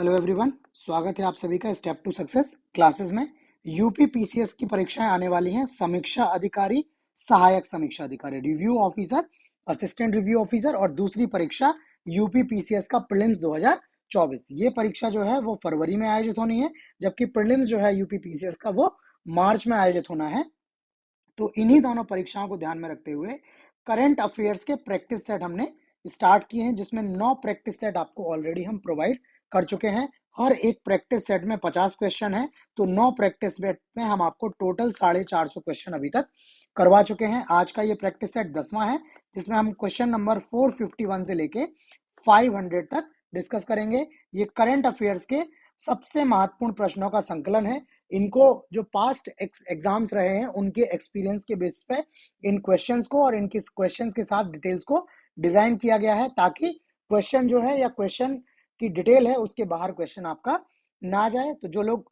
Hello everyone, स्वागत है आप सभी का स्टेप टू सक्सेस क्लासेस में। यूपी पीसीएस की परीक्षाएं आने वाली हैं। समीक्षा अधिकारी, सहायक समीक्षा अधिकारी, review officer, assistant review officer और दूसरी परीक्षा यूपी पीसीएस का प्रीलिम्स 2024। ये परीक्षा जो है वो फरवरी में आयोजित होनी है, जबकि प्रीलिम्स जो है यूपी पीसीएस का वो मार्च में आयोजित होना है। तो इन्हीं दोनों परीक्षाओं को ध्यान में रखते हुए करंट अफेयर्स के प्रैक्टिस सेट हमने स्टार्ट किए हैं, जिसमें 9 प्रैक्टिस सेट आपको ऑलरेडी हम प्रोवाइड कर चुके हैं। हर एक प्रैक्टिस सेट में 50 क्वेश्चन है, तो 9 प्रैक्टिस सेट में हम आपको टोटल 450 क्वेश्चन अभी तक करवा चुके हैं। आज का ये प्रैक्टिस सेट 10वां है, जिसमें हम क्वेश्चन नंबर 451 से लेके 500 तक डिस्कस करेंगे। ये करंट अफेयर्स के सबसे महत्वपूर्ण प्रश्नों का संकलन है। इनको जो पास्ट एग्जाम्स रहे हैं उनके एक्सपीरियंस के बेसिस पे इन क्वेश्चंस को और इनके क्वेश्चंस के साथ डिटेल्स को डिजाइन किया गया है, ताकि क्वेश्चन जो है या क्वेश्चन की डिटेल है उसके बाहर क्वेश्चन आपका ना जाए। तो जो लोग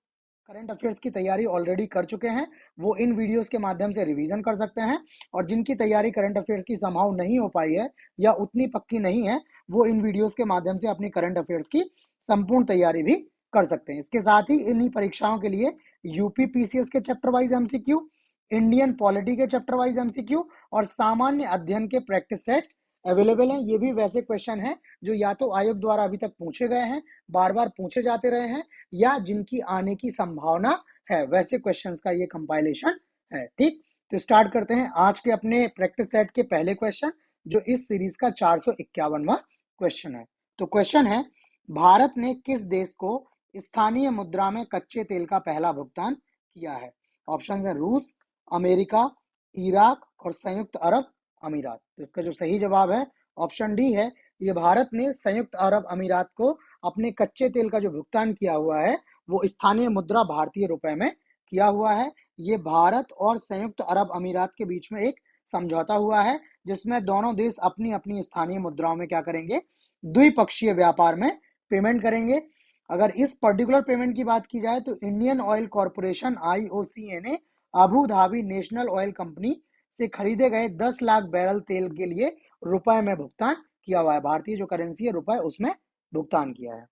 करंट अफेयर्स की तैयारी ऑलरेडी कर चुके हैं वो इन वीडियोस के माध्यम से रिवीजन कर सकते हैं, और जिनकी तैयारी करंट अफेयर्स की संभव नहीं हो पाई है या उतनी पक्की नहीं है, वो इन वीडियोस के माध्यम से अपनी करंट अफेयर्स की संपूर्ण तैयारी भी कर सकते हैं। इसके साथ ही इन्हीं परीक्षाओं के लिए यूपी पीसीएस के chapter wise MCQ, Indian polity के चैप्टर वाइज एमसीक्यू और सामान्य अध्ययन के प्रैक्टिस सेट्स अवेलेबल हैं। ये भी वैसे क्वेश्चन हैं जो या तो आयोग द्वारा अभी तक पूछे गए हैं, बार बार पूछे जाते रहे हैं, या जिनकी आने की संभावना है, वैसे क्वेश्चंस का ये कंपाइलेशन है। ठीक, तो स्टार्ट करते हैं आज के अपने प्रैक्टिस सेट के पहले क्वेश्चन, जो इस सीरीज का 451वां क्वेश्चन है। तो क्वेश्चन है, भारत ने किस देश को स्थानीय मुद्रा में कच्चे तेल का पहला भुगतान किया है? ऑप्शन है रूस, अमेरिका, इराक और संयुक्त अरब अमीरात। तो इसका जो सही जवाब है ऑप्शन डी है। ये भारत ने संयुक्त अरब अमीरात को अपने कच्चे तेल का जो भुगतान किया हुआ है वो स्थानीय मुद्रा भारतीय रुपए में किया हुआ है। ये भारत और संयुक्त अरब अमीरात के बीच में एक समझौता हुआ है, जिसमें दोनों देश अपनी अपनी स्थानीय मुद्राओं में क्या करेंगे, द्विपक्षीय व्यापार में पेमेंट करेंगे। अगर इस पर्टिकुलर पेमेंट की बात की जाए तो इंडियन ऑयल कॉरपोरेशन आईओसीए ने Abu Dhabi national oil company से खरीदे गए 10 लाख बैरल तेल के लिए रुपए में भुगतान किया हुआ है। भारतीय जो करेंसी है रुपए, उसमें भुगतान किया है।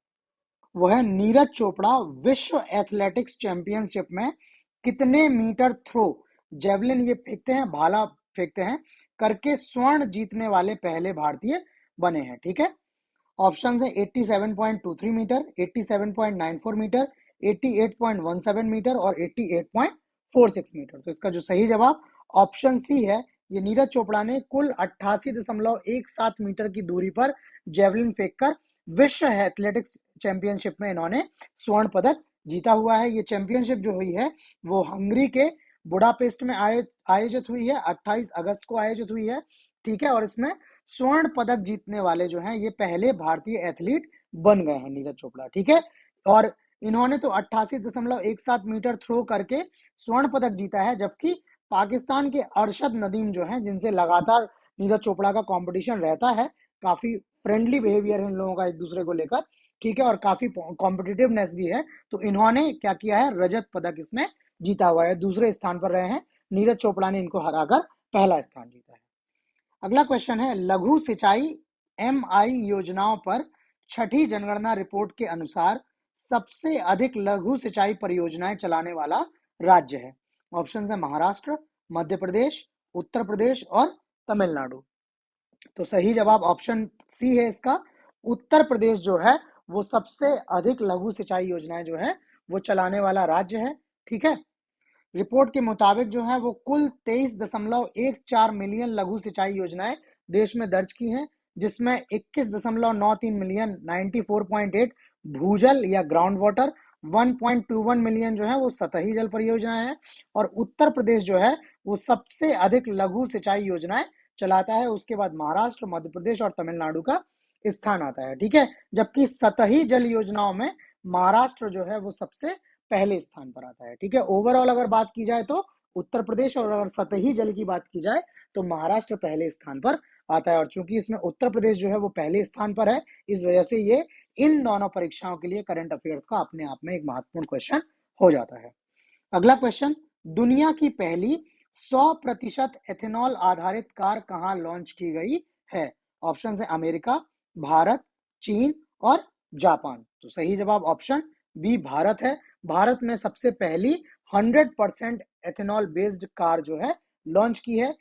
वो है नीरज चोपड़ा विश्व एथलेटिक्स चैंपियनशिप में कितने मीटर थ्रो, जेवलिन ये फेंकते हैं, भाला फेंकते हैं, करके स्वर्ण जीतने वाले पहले भारतीय बने हैं? ठीक है, ऑप्शन है 87.23 मीटर, 87.94 मीटर, 88.17 मीटर और 88.46 मीटर। तो इसका जो सही जवाब ऑप्शन सी है। ये नीरज चोपड़ा ने कुल 88.17 मीटर की दूरी पर जेवलिन फेंककर विश्व एथलेटिक्स चैंपियनशिप में इन्होंने स्वर्ण पदक जीता हुआ है। ये चैंपियनशिप जो हुई है वो हंगरी के बुडापेस्ट में आयोजित हुई है, 28 अगस्त को आयोजित हुई है। ठीक है, और इसमें स्वर्ण पदक जीतने वाले जो हैं ये पहले भारतीय एथलीट बन गए हैं, नीरज चोपड़ा। ठीक है, और इन्होंने तो 88.17 मीटर थ्रो करके स्वर्ण पदक जीता है, जबकि पाकिस्तान के अरशद नदीम जो हैं, जिनसे लगातार नीरज चोपड़ा का कंपटीशन रहता है, काफी फ्रेंडली बिहेवियर है इन लोगों का एक दूसरे को लेकर, ठीक है, और काफी कॉम्पिटिटिवनेस भी है, तो इन्होंने क्या किया है, रजत पदक इसमें जीता हुआ है, दूसरे स्थान पर रहे हैं। नीरज चोपड़ा ने इनको हराकर पहला स्थान जीता है। अगला क्वेश्चन है, लघु सिंचाई एमआई योजनाओं पर छठी जनगणना रिपोर्ट के अनुसार सबसे अधिक लघु सिंचाई परियोजनाएं चलाने वाला राज्य है? ऑप्शन है महाराष्ट्र, मध्य प्रदेश, उत्तर प्रदेश और तमिलनाडु। तो सही जवाब ऑप्शन सी है इसका। उत्तर प्रदेश जो है वो सबसे अधिक लघु सिंचाई योजनाएं जो है वो चलाने वाला राज्य है। ठीक है, रिपोर्ट के मुताबिक जो है वो कुल 23.14 मिलियन लघु सिंचाई योजनाएं देश में दर्ज की हैं, जिसमें 21.93 मिलियन 94.8 भूजल या ग्राउंड वाटर, 1.21 मिलियन जो है वो सतही जल परियोजनाएं हैं, और उत्तर प्रदेश जो है वो सबसे अधिक लघु सिंचाई योजनाएं चलाता है। उसके बाद महाराष्ट्र, मध्य प्रदेश और तमिलनाडु का स्थान आता है। ठीक है, जबकि सतही जल योजनाओं में महाराष्ट्र जो है वो सबसे पहले स्थान पर आता है। ठीक है, ओवरऑल अगर बात की जाए तो उत्तर प्रदेश, और अगर सतही जल की बात की जाए तो महाराष्ट्र पहले स्थान पर आता है, और चूंकि इसमें उत्तर प्रदेश जो है वो पहले स्थान पर है, इस वजह से ये इन दोनों परीक्षाओं के लिए करंट अफेयर्स का अपने आप में एक महत्वपूर्ण क्वेश्चन हो जाता है। अगला क्वेश्चन, दुनिया की पहली 100% एथेनॉल आधारित कार कहां लॉन्च की गई है? ऑप्शन है अमेरिका, भारत, चीन और जापान। तो सही जवाब ऑप्शन बी भारत है। भारत में सबसे पहली 100% एथेनॉल बेस्ड कार जो है लॉन्च की है।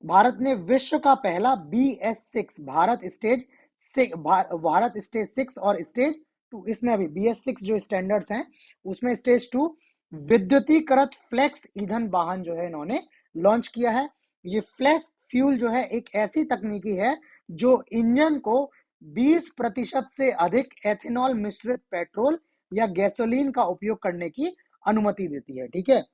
भारत ने विश्व का पहला BS6 भारत स्टेज 6 और स्टेज 2, इसमें अभी BS6 जो स्टैंडर्ड्स हैं उसमें स्टेज 2 विद्युतीकृत फ्लेक्स ईंधन वाहन जो है इन्होंने लॉन्च किया है। ये फ्लेक्स फ्यूल जो है एक ऐसी तकनीकी है जो इंजन को 20% से अधिक एथेनॉल मिश्रित पेट्रोल या गैसोलीन का उपयोग करने की अनुमति देती है। ठीक है,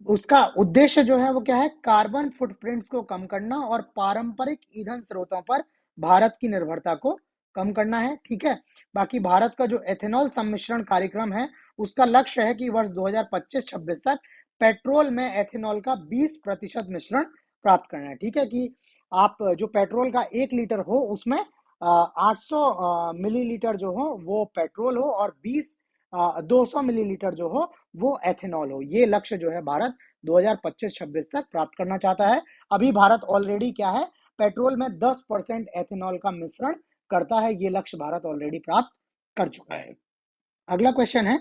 उसका उद्देश्य जो है वो क्या है, कार्बन फुटप्रिंट्स को कम करना और पारंपरिक ईंधन स्रोतों पर भारत की निर्भरता को कम करना है। ठीक है, बाकी भारत का जो एथेनॉल सम्मिश्रण कार्यक्रम है उसका लक्ष्य है कि वर्ष 2025-26 तक पेट्रोल में एथेनॉल का 20% मिश्रण प्राप्त करना है। ठीक है, कि आप जो पेट्रोल का 1 लीटर हो उसमें 800 मिलीलीटर जो हो वो पेट्रोल हो और 200 मिलीलीटर जो हो वो एथेनॉल हो। ये लक्ष्य जो है भारत 2025-26 तक प्राप्त करना चाहता है। अभी भारत ऑलरेडी क्या है, पेट्रोल में 10% एथेनॉल का मिश्रण करता है। ये लक्ष्य भारत ऑलरेडी प्राप्त कर चुका है। अगला क्वेश्चन है,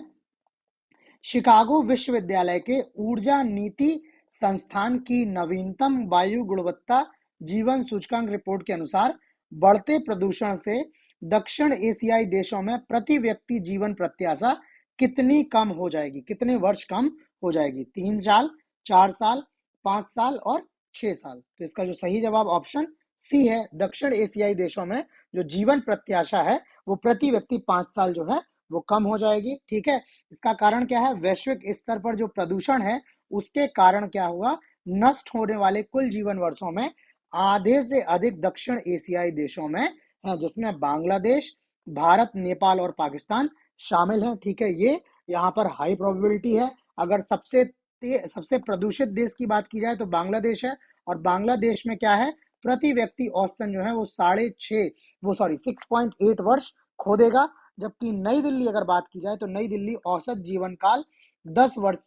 शिकागो विश्वविद्यालय के ऊर्जा नीति संस्थान की नवीनतम वायु गुणवत्ता जीवन सूचकांक रिपोर्ट के अनुसार बढ़ते प्रदूषण से दक्षिण एशियाई देशों में प्रति व्यक्ति जीवन प्रत्याशा कितनी कम हो जाएगी, कितने वर्ष कम हो जाएगी? 3 साल, 4 साल, 5 साल और 6 साल। तो इसका जो सही जवाब ऑप्शन सी है। दक्षिण एशियाई देशों में जो जीवन प्रत्याशा है वो प्रति व्यक्ति 5 साल जो है वो कम हो जाएगी। ठीक है, इसका कारण क्या है, वैश्विक स्तर पर जो प्रदूषण है उसके कारण क्या हुआ, नष्ट होने वाले कुल जीवन वर्षों में आधे से अधिक दक्षिण एशियाई देशों में है, जिसमें बांग्लादेश, भारत, नेपाल और पाकिस्तान शामिल हैं। ठीक है, ये यहाँ पर हाई प्रोबेबिलिटी है। अगर सबसे प्रदूषित देश की बात की जाए तो बांग्लादेश है, और बांग्लादेश में क्या है, प्रति व्यक्ति औसतन जो है वो 6.8 वर्ष खो देगा। जबकि नई दिल्ली अगर बात की जाए तो नई दिल्ली औसत जीवन काल 10 वर्ष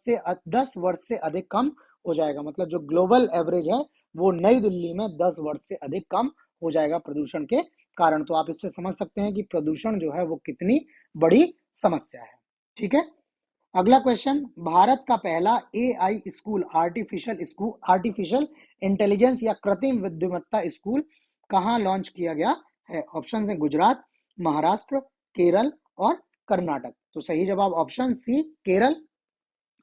से अधिक कम हो जाएगा। मतलब जो ग्लोबल एवरेज है वो नई दिल्ली में 10 वर्ष से अधिक कम हो जाएगा प्रदूषण के कारण। तो आप इससे समझ सकते हैं कि प्रदूषण जो है वो कितनी बड़ी समस्या है। ठीक है, अगला क्वेश्चन, भारत का पहला AI स्कूल, आर्टिफिशियल इंटेलिजेंस या कृत्रिम बुद्धिमत्ता स्कूल कहाँ लॉन्च किया गया है? ऑप्शन है गुजरात, महाराष्ट्र, केरल और कर्नाटक। तो सही जवाब ऑप्शन सी केरल।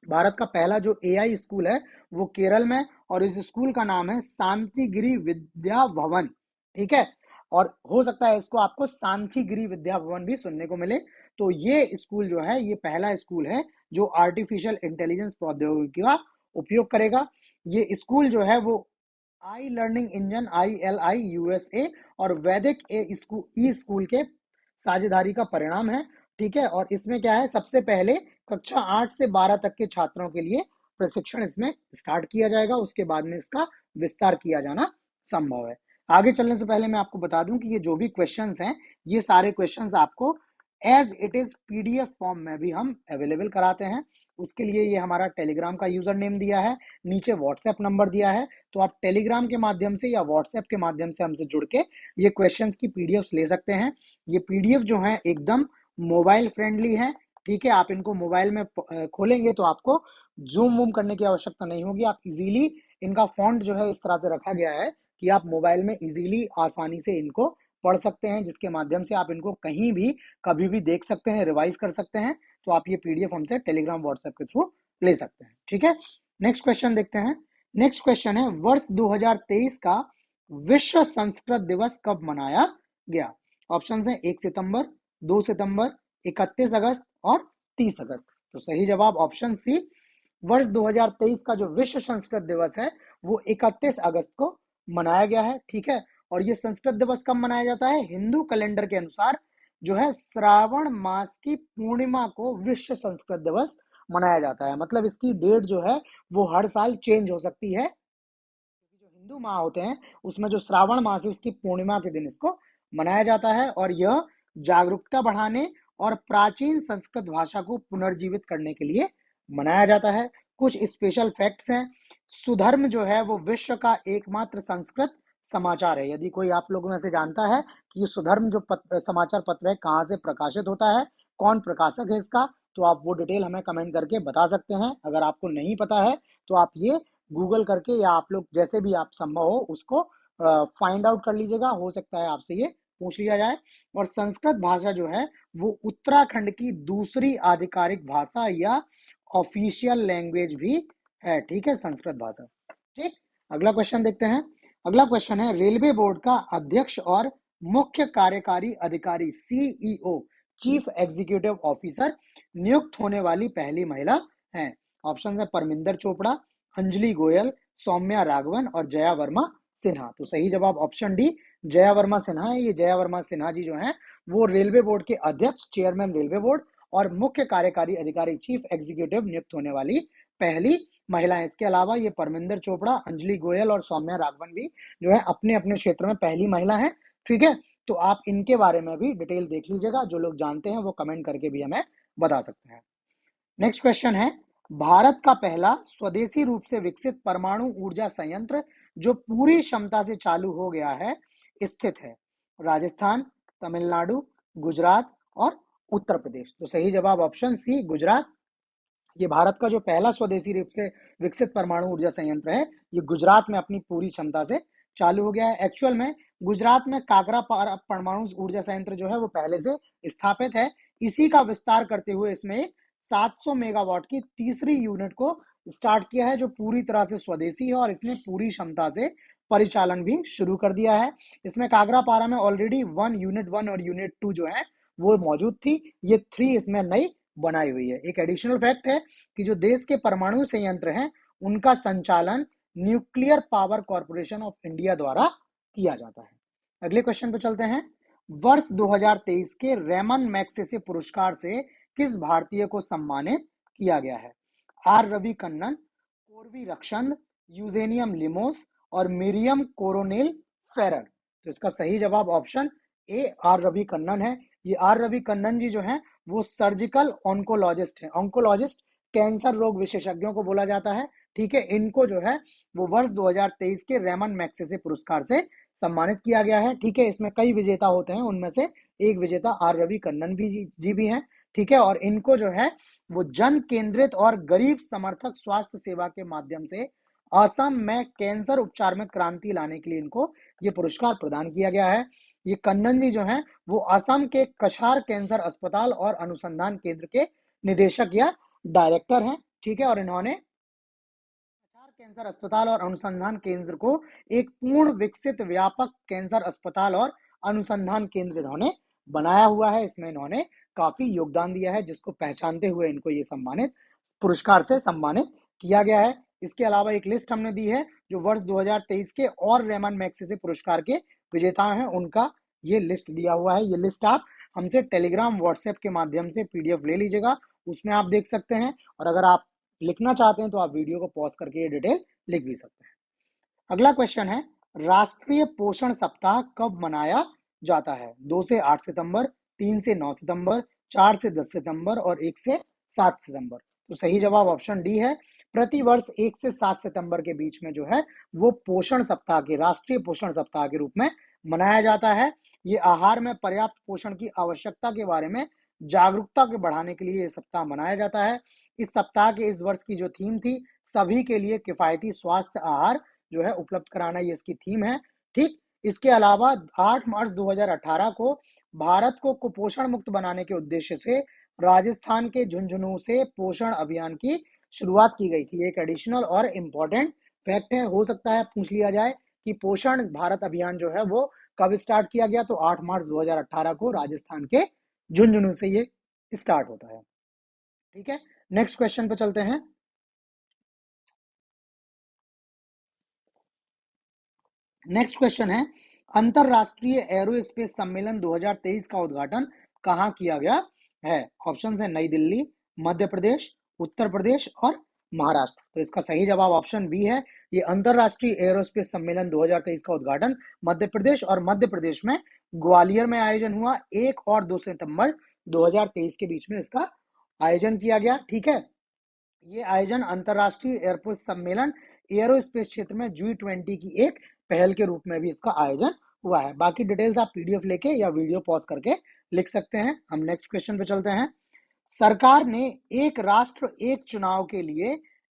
भारत का पहला जो AI स्कूल है वो केरल में, और इस स्कूल का नाम है शांतिगिरी विद्या भवन। ठीक है, और हो सकता है इसको आपको शांतिगिरी विद्या भवन भी सुनने को मिले। तो ये स्कूल जो है ये पहला स्कूल है जो आर्टिफिशियल इंटेलिजेंस प्रौद्योगिकी का उपयोग करेगा। ये स्कूल जो है वो आई लर्निंग इंजन ILI USA और वैदिक ई स्कूल के साझेदारी का परिणाम है। ठीक है, और इसमें क्या है, सबसे पहले कक्षा 8 से 12 तक के छात्रों के लिए प्रशिक्षण इसमें स्टार्ट किया जाएगा, उसके बाद में इसका विस्तार किया जाना संभव है। आगे चलने से पहले मैं आपको बता दूं कि ये जो भी क्वेश्चंस हैं ये सारे क्वेश्चंस आपको as it is PDF form में भी हम अवेलेबल कराते हैं। उसके लिए ये हमारा टेलीग्राम का यूजर नेम दिया है, नीचे व्हाट्सएप नंबर दिया है, तो आप टेलीग्राम के माध्यम से या व्हाट्सएप के माध्यम से हमसे जुड़ के ये क्वेश्चंस की PDFs ले सकते हैं। ये PDF जो है एकदम मोबाइल फ्रेंडली है। ठीक है, आप इनको मोबाइल में खोलेंगे तो आपको जूम वूम करने की आवश्यकता नहीं होगी। आप इजीली, इनका फॉन्ट जो है इस तरह से रखा गया है कि आप मोबाइल में इजीली आसानी से इनको पढ़ सकते हैं, जिसके माध्यम से आप इनको कहीं भी कभी भी देख सकते हैं, रिवाइज कर सकते हैं। तो आप ये PDF हमसे टेलीग्राम व्हाट्सएप के थ्रू ले सकते हैं। ठीक है, नेक्स्ट क्वेश्चन देखते हैं। नेक्स्ट क्वेश्चन है, वर्ष 2023 का विश्व संस्कृत दिवस कब मनाया गया? ऑप्शन है 1 सितंबर, 2 सितंबर, 31 अगस्त और 30 अगस्त। तो सही जवाब ऑप्शन सी, वर्ष 2023 का जो विश्व संस्कृत दिवस है वो 31 अगस्त को मनाया गया है। ठीक है, और ये संस्कृत दिवस कब मनाया जाता है? हिंदू कैलेंडर के अनुसार जो है श्रावण मास की पूर्णिमा को विश्व संस्कृत दिवस मनाया जाता है। मतलब इसकी डेट जो है वो हर साल चेंज हो सकती है। जो हिंदू माह होते हैं उसमें जो श्रावण मास है उसकी पूर्णिमा के दिन इसको मनाया जाता है, और यह जागरूकता बढ़ाने और प्राचीन संस्कृत भाषा को पुनर्जीवित करने के लिए मनाया जाता है। कुछ स्पेशल फैक्ट्स हैं, सुधर्म जो है वो विश्व का एकमात्र संस्कृत समाचार है। यदि कोई आप लोगों में से जानता है कि ये सुधर्म जो समाचार पत्र है कहाँ से प्रकाशित होता है, कौन प्रकाशक है इसका, तो आप वो डिटेल हमें कमेंट करके बता सकते हैं। अगर आपको नहीं पता है तो आप ये गूगल करके या आप लोग जैसे भी आप संभव हो उसको फाइंड आउट कर लीजिएगा, हो सकता है आपसे ये पूछ लिया जाए। और संस्कृत भाषा जो है वो उत्तराखंड की दूसरी आधिकारिक भाषा या ऑफिशियल लैंग्वेज भी है, ठीक है, संस्कृत भाषा। ठीक, अगला क्वेश्चन देखते हैं। अगला क्वेश्चन है, रेलवे बोर्ड का अध्यक्ष और मुख्य कार्यकारी अधिकारी सीईओ चीफ एग्जीक्यूटिव ऑफिसर नियुक्त होने वाली पहली महिला है। ऑप्शन है परमिंदर चोपड़ा, अंजलि गोयल, सौम्या राघवन और जया वर्मा सिन्हा। तो सही जवाब ऑप्शन डी जया वर्मा सिन्हा है। ये जया वर्मा सिन्हा जी जो हैं वो रेलवे बोर्ड के अध्यक्ष, चेयरमैन रेलवे बोर्ड और मुख्य कार्यकारी अधिकारी चीफ एग्जीक्यूटिव नियुक्त होने वाली पहली महिला है। इसके अलावा ये परमिंदर चोपड़ा, अंजलि गोयल और सौम्या राघवन भी जो है अपने अपने क्षेत्र में पहली महिला है। ठीक है, तो आप इनके बारे में भी डिटेल देख लीजिएगा, जो लोग जानते हैं वो कमेंट करके भी हमें बता सकते हैं। नेक्स्ट क्वेश्चन है, भारत का पहला स्वदेशी रूप से विकसित परमाणु ऊर्जा संयंत्र जो पूरी क्षमता से चालू हो गया है स्थित है राजस्थान, तमिलनाडु, गुजरात और उत्तर प्रदेश। तो सही जवाब ऑप्शन सी गुजरात। ये भारत का जो पहला स्वदेशी रूप से विकसित परमाणु ऊर्जा संयंत्र है ये गुजरात में अपनी पूरी क्षमता से चालू हो गया है। एक्चुअल में गुजरात में कागरा परमाणु ऊर्जा संयंत्र जो है वो पहले से स्थापित है। इसी का विस्तार करते हुए इसमें 700 मेगावाट की तीसरी यूनिट को स्टार्ट किया है जो पूरी तरह से स्वदेशी है और इसने पूरी क्षमता से परिचालन भी शुरू कर दिया है। इसमें कागरापारा में ऑलरेडी यूनिट 1 और यूनिट 2 जो है वो मौजूद थी, ये 3 इसमें नई बनाई हुई है। एक एडिशनल फैक्ट है कि जो देश के परमाणु संयंत्र हैं उनका संचालन nuclear power corporation of India द्वारा किया जाता है। अगले क्वेश्चन पे चलते हैं। वर्ष 2023 के रेमन मैग्सेसे पुरस्कार से किस भारतीय को सम्मानित किया गया है? R Ravi Kannan, Korvi Rakshand, Eugenio Lemos और मिरियम कोरोनेल फेरर। तो इसका सही जवाब option A R Ravi Kannan है। ये आर रवि कन्नन जी जो हैं वो सर्जिकल ऑन्कोलॉजिस्ट हैं। ऑन्कोलॉजिस्ट कैंसर रोग विशेषज्ञों को बोला जाता है। ठीक है, इनको जो है वो वर्ष 2023 के रेमन मैग्सेसे पुरस्कार से सम्मानित किया गया है। ठीक है, इसमें कई विजेता होते हैं, उनमें से एक विजेता आर रवि कन्नन जी भी हैं। ठीक है, और इनको जो है वो जन केंद्रित और गरीब समर्थक स्वास्थ्य सेवा के माध्यम से असम में कैंसर उपचार में क्रांति लाने के लिए इनको ये पुरस्कार प्रदान किया गया है। ये कन्नन जी जो हैं वो असम के कछार कैंसर अस्पताल और अनुसंधान केंद्र के निदेशक या डायरेक्टर हैं। ठीक है, और इन्होंने कछार कैंसर अस्पताल और अनुसंधान केंद्र को एक पूर्ण विकसित व्यापक कैंसर अस्पताल और अनुसंधान केंद्र इन्होंने बनाया हुआ है। इसमें इन्होंने काफी योगदान दिया है, जिसको पहचानते हुए इनको ये सम्मानित पुरस्कार से सम्मानित किया गया है। इसके अलावा एक लिस्ट हमने दी है जो वर्ष 2023 के और रेमन मैग्सेसे पुरस्कार के विजेता हैं, उनका ये लिस्ट दिया हुआ है। ये लिस्ट आप हमसे टेलीग्राम व्हाट्सएप के माध्यम से पीडीएफ ले लीजिएगा, उसमें आप देख सकते हैं। और अगर आप लिखना चाहते हैं तो आप वीडियो को पॉज करके ये डिटेल लिख भी सकते हैं। अगला क्वेश्चन है, राष्ट्रीय पोषण सप्ताह कब मनाया जाता है? 2 से 8 सितंबर, 3 से 9 सितंबर, 4 से 10 सितंबर और 1 से 7 सितंबर। तो सही जवाब ऑप्शन डी है। प्रति वर्ष 1 से 7 सितंबर के बीच में जो है वो पोषण सप्ताह के राष्ट्रीय पोषण सप्ताह के रूप में मनाया जाता है। ये आहार में पर्याप्त पोषण की आवश्यकता के बारे में जागरूकता के बढ़ाने के लिए ये सप्ताह मनाया जाता है। इस सप्ताह के इस वर्ष की जो थीम थी, सभी के लिए किफायती स्वास्थ्य आहार जो है उपलब्ध कराना, ये इसकी थीम है। ठीक, इसके अलावा 8 मार्च 2018 को भारत को कुपोषण मुक्त बनाने के उद्देश्य से राजस्थान के झुंझुनू से पोषण अभियान की शुरुआत की गई थी। एक एडिशनल और इम्पोर्टेंट फैक्ट है, हो सकता है पूछ लिया जाए कि पोषण भारत अभियान जो है वो कब स्टार्ट किया गया, तो 8 मार्च 2018 को राजस्थान के झुंझुनू से ये स्टार्ट होता है। ठीक है, नेक्स्ट क्वेश्चन पे चलते हैं। नेक्स्ट क्वेश्चन है, अंतरराष्ट्रीय एरोस्पेस सम्मेलन 2023 का उद्घाटन कहाँ किया गया है? ऑप्शन है नई दिल्ली, मध्य प्रदेश, उत्तर प्रदेश और महाराष्ट्र। तो इसका सही जवाब ऑप्शन बी है। ये अंतरराष्ट्रीय एरोस्पेस सम्मेलन 2023 का उद्घाटन मध्य प्रदेश और मध्य प्रदेश में ग्वालियर में आयोजन हुआ। 1 और 2 सितंबर 2023 के बीच में इसका आयोजन किया गया। ठीक है, ये आयोजन अंतरराष्ट्रीय एयरपोर्ट सम्मेलन एरोस्पेस क्षेत्र में G20 की एक पहल के रूप में भी इसका आयोजन हुआ है। बाकी डिटेल्स आप पीडीएफ लेके या वीडियो पॉज करके लिख सकते हैं। हम नेक्स्ट क्वेश्चन पे चलते हैं। सरकार ने एक राष्ट्र एक चुनाव के लिए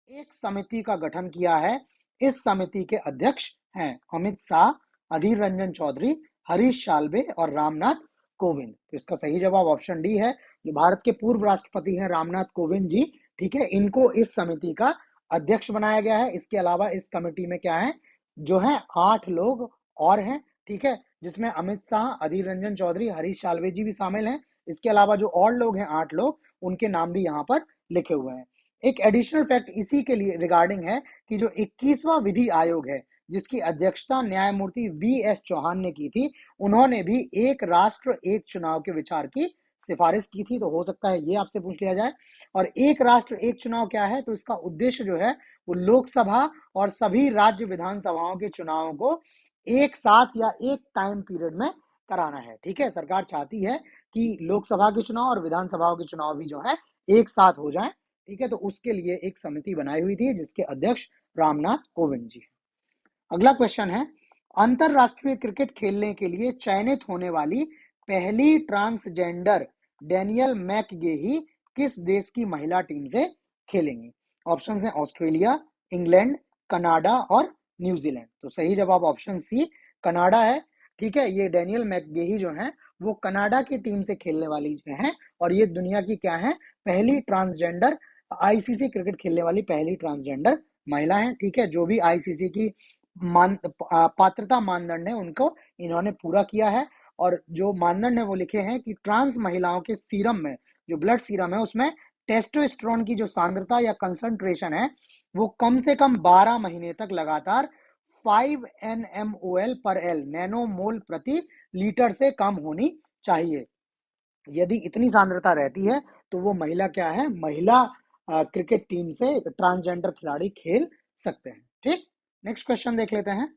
एक समिति का गठन किया है। इस समिति के अध्यक्ष हैं अमित शाह, अधीर रंजन चौधरी, हरीश साल्वे और रामनाथ कोविंद। तो इसका सही जवाब ऑप्शन डी है। जो भारत के पूर्व राष्ट्रपति हैं रामनाथ कोविंद जी, ठीक है, इनको इस समिति का अध्यक्ष बनाया गया है। इसके अलावा इस कमेटी में क्या है, जो है 8 लोग और हैं, ठीक है, जिसमें अमित शाह, अधीर रंजन चौधरी, हरीश साल्वे जी भी शामिल हैं। इसके अलावा जो और लोग हैं 8 लोग, उनके नाम भी यहाँ पर लिखे हुए हैं। एक एडिशनल फैक्ट इसी के लिए रिगार्डिंग है कि जो 21वां विधि आयोग है, जिसकी अध्यक्षता न्यायमूर्ति वी.एस. चौहान ने की थी, उन्होंने भी एक राष्ट्र एक चुनाव के विचार की सिफारिश की थी। तो हो सकता है ये आपसे पूछ लिया जाए। और एक राष्ट्र एक चुनाव क्या है, तो इसका उद्देश्य जो है वो लोकसभा और सभी राज्य विधानसभाओं के चुनावों को एक साथ या एक टाइम पीरियड में कराना है। ठीक है, सरकार चाहती है कि लोकसभा के चुनाव और विधानसभाओं के चुनाव भी जो है एक साथ हो जाए। ठीक है, तो उसके लिए एक समिति बनाई हुई थी जिसके अध्यक्ष रामनाथ कोविंद जी। अगला क्वेश्चन है, अंतरराष्ट्रीय क्रिकेट खेलने के लिए चयनित होने वाली पहली ट्रांसजेंडर डेनियल मैकगेही किस देश की महिला टीम से खेलेंगी? ऑप्शन है ऑस्ट्रेलिया, इंग्लैंड, कनाडा और न्यूजीलैंड। तो सही जवाब ऑप्शन सी कनाडा है। ठीक है, ये डेनियल मैकगेही जो है वो कनाडा की टीम से खेलने वाली है और ये दुनिया की क्या है, पहली ट्रांसजेंडर आईसीसी क्रिकेट खेलने वाली पहली ट्रांसजेंडर महिला है। ठीक है, जो भी आईसीसी की पात्रता मानदंड है उनको इन्होंने पूरा किया है और जो मानदंड है वो लिखे हैं कि ट्रांस महिलाओं के सीरम में, जो ब्लड सीरम है उसमें टेस्टोस्टेरोन की जो सांद्रता या कंसंट्रेशन है वो कम से कम 12 महीने तक लगातार 5 nmol पर एल नैनोमोल प्रति लीटर से कम होनी चाहिए। यदि इतनी सांद्रता रहती है तो वो महिला क्या है, महिला क्रिकेट टीम से ट्रांसजेंडर खिलाड़ी खेल सकते हैं। ठीक, नेक्स्ट क्वेश्चन देख लेते हैं।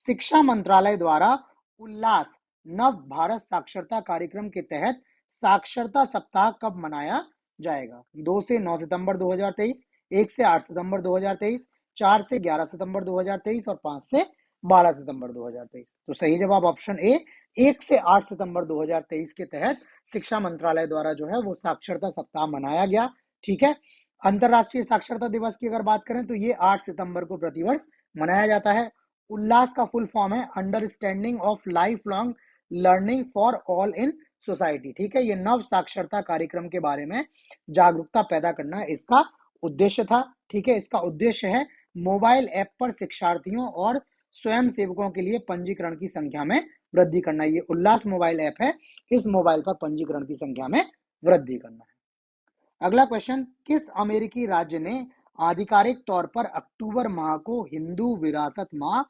शिक्षा मंत्रालय द्वारा उल्लास नव भारत साक्षरता कार्यक्रम के तहत साक्षरता सप्ताह कब मनाया जाएगा? 2 से 9 सितंबर 2023, 1 से 8 सितंबर 2023, 4 से 11 सितंबर 2023 और 5 से 12 सितंबर 2023। तो सही जवाब ऑप्शन ए 1 से 8 सितंबर 2023 के तहत शिक्षा मंत्रालय द्वारा जो है वो साक्षरता सप्ताह मनाया गया। ठीक है, अंतरराष्ट्रीय साक्षरता दिवस की अगर बात करें तो ये 8 सितंबर को प्रतिवर्ष मनाया जाता है। उल्लास का फुल फॉर्म है understanding of life long learning for all in society. ठीक है, ये नव साक्षरता कार्यक्रम के बारे में जागरूकता पैदा करना इसका उद्देश्य था। ठीक है, इसका उद्देश्य है मोबाइल ऐप पर शिक्षार्थियों और स्वयं सेवकों के लिए पंजीकरण की संख्या में वृद्धि करना। ये उल्लास मोबाइल ऐप है, इस मोबाइल पर पंजीकरण की संख्या में वृद्धि करना है। अगला क्वेश्चन, किस अमेरिकी राज्य ने आधिकारिक तौर पर अक्टूबर माह को हिंदू विरासत माह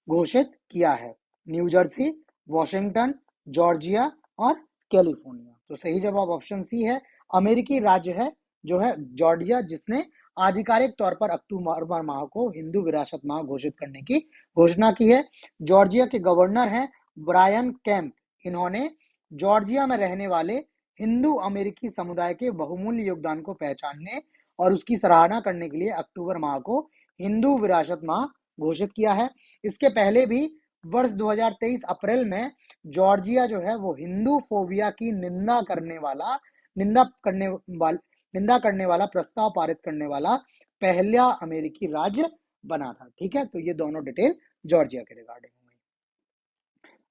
घोषित किया है? न्यू जर्सी, वॉशिंगटन, जॉर्जिया और कैलिफोर्निया। तो सही जवाब ऑप्शन सी है, अमेरिकी राज्य है जो है जॉर्जिया, जिसने आधिकारिक तौर पर अक्टूबर माह को हिंदू विरासत माह घोषित करने की घोषणा की है। जॉर्जिया के गवर्नर हैं ब्रायन कैंप। इन्होंने जॉर्जिया में रहने वाले हिंदू अमेरिकी समुदाय के बहुमूल्य योगदान को पहचानने और उसकी सराहना करने के लिए अक्टूबर माह को हिंदू विरासत माह घोषित किया है। इसके पहले भी वर्ष 2023 अप्रैल में जॉर्जिया जो है वो हिंदू फोबिया की निंदा करने वाला प्रस्ताव पारित करने वाला पहला अमेरिकी राज्य बना था। ठीक है, तो ये दोनों डिटेल जॉर्जिया के रिगार्डिंग हुई।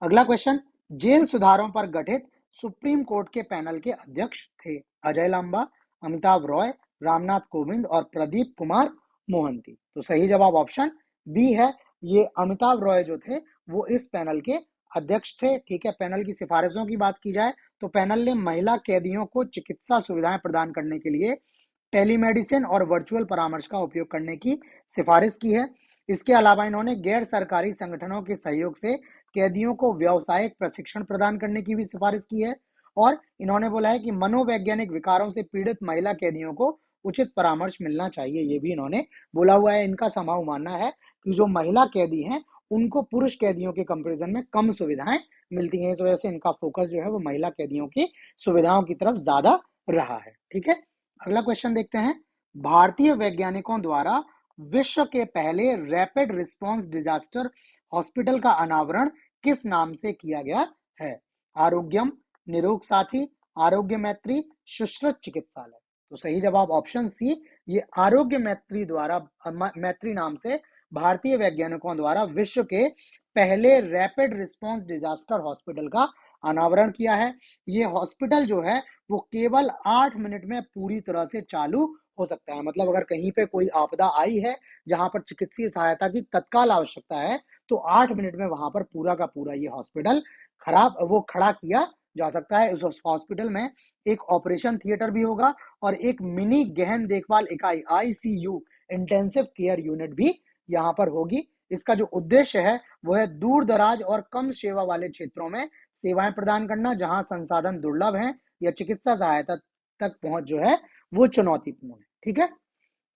अगला क्वेश्चन, जेल सुधारों पर गठित सुप्रीम कोर्ट के पैनल के अध्यक्ष थे? अजय लांबा, अमिताभ रॉय, रामनाथ कोविंद और प्रदीप कुमार मोहंती। तो सही जवाब ऑप्शन बी है, ये अमिताभ रॉय जो थे वो इस पैनल के अध्यक्ष थे। ठीक है, पैनल की सिफारिशों की बात की जाए तो पैनल ने महिला कैदियों को चिकित्सा सुविधाएं प्रदान करने के लिए टेलीमेडिसिन और वर्चुअल परामर्श का उपयोग करने की सिफारिश की है। इसके अलावा इन्होंने गैर सरकारी संगठनों के सहयोग से कैदियों को व्यावसायिक प्रशिक्षण प्रदान करने की भी सिफारिश की है और इन्होंने बोला है कि मनोवैज्ञानिक विकारों से पीड़ित महिला कैदियों को उचित परामर्श मिलना चाहिए, ये भी इन्होंने बोला हुआ है। इनका समाव मानना है कि जो महिला कैदी हैं उनको पुरुष कैदियों के कंपैरिजन में कम सुविधाएं मिलती हैं, इस वजह से इनका फोकस जो है वो महिला कैदियों की सुविधाओं की तरफ ज्यादा रहा है। ठीक है, अगला क्वेश्चन देखते हैं। भारतीय वैज्ञानिकों द्वारा विश्व के पहले रैपिड रिस्पांस डिजास्टर हॉस्पिटल का अनावरण किस नाम से किया गया है? आरोग्यम, निरोग साथी, आरोग्य मैत्री, सुश्रुत चिकित्सालय। तो सही जवाब ऑप्शन सी, ये आरोग्य मैत्री द्वारा मैत्री नाम से भारतीय वैज्ञानिकों द्वारा विश्व के पहले रैपिड रिस्पांस डिजास्टर हॉस्पिटल का अनावरण किया है। ये हॉस्पिटल जो है वो केवल 8 मिनट में पूरी तरह से चालू हो सकता है। मतलब अगर कहीं पे कोई आपदा आई है जहां पर चिकित्सीय सहायता की तत्काल आवश्यकता है, तो 8 मिनट में वहां पर पूरा का पूरा ये हॉस्पिटल खड़ा किया जा सकता है। इस हॉस्पिटल में एक ऑपरेशन थिएटर भी होगा और एक मिनी गहन देखभाल इकाई आईसीयू, इंटेंसिव केयर यूनिट भी यहाँ पर होगी। इसका जो उद्देश्य है वो है दूर दराज और कम सेवा वाले क्षेत्रों में सेवाएं प्रदान करना, जहां संसाधन दुर्लभ हैं या चिकित्सा सहायता तक पहुंच जो है वो चुनौतीपूर्ण है। ठीक है,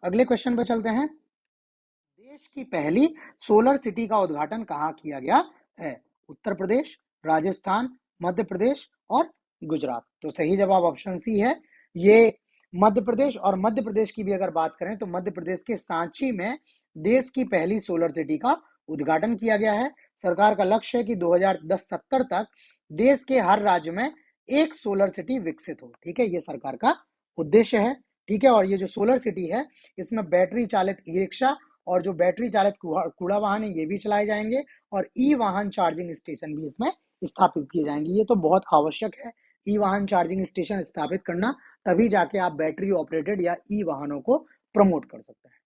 अगले क्वेश्चन पर चलते हैं। देश की पहली सोलर सिटी का उद्घाटन कहाँ किया गया है? उत्तर प्रदेश, राजस्थान, मध्य प्रदेश और गुजरात। तो सही जवाब ऑप्शन सी है, ये मध्य प्रदेश। और मध्य प्रदेश की भी अगर बात करें तो मध्य प्रदेश के सांची में देश की पहली सोलर सिटी का उद्घाटन किया गया है। सरकार का लक्ष्य है कि 2070 तक देश के हर राज्य में एक सोलर सिटी विकसित हो। ठीक है, ये सरकार का उद्देश्य है। ठीक है, और ये जो सोलर सिटी है इसमें बैटरी चालित ई रिक्शा और जो बैटरी चालित कूड़ा वाहन है ये भी चलाए जाएंगे और ई वाहन चार्जिंग स्टेशन भी इसमें स्थापित किए जाएंगे। ये तो बहुत आवश्यक है, ई वाहन चार्जिंग स्टेशन स्थापित करना, तभी जाके आप बैटरी ऑपरेटेड या ई वाहनों को प्रमोट कर सकते हैं।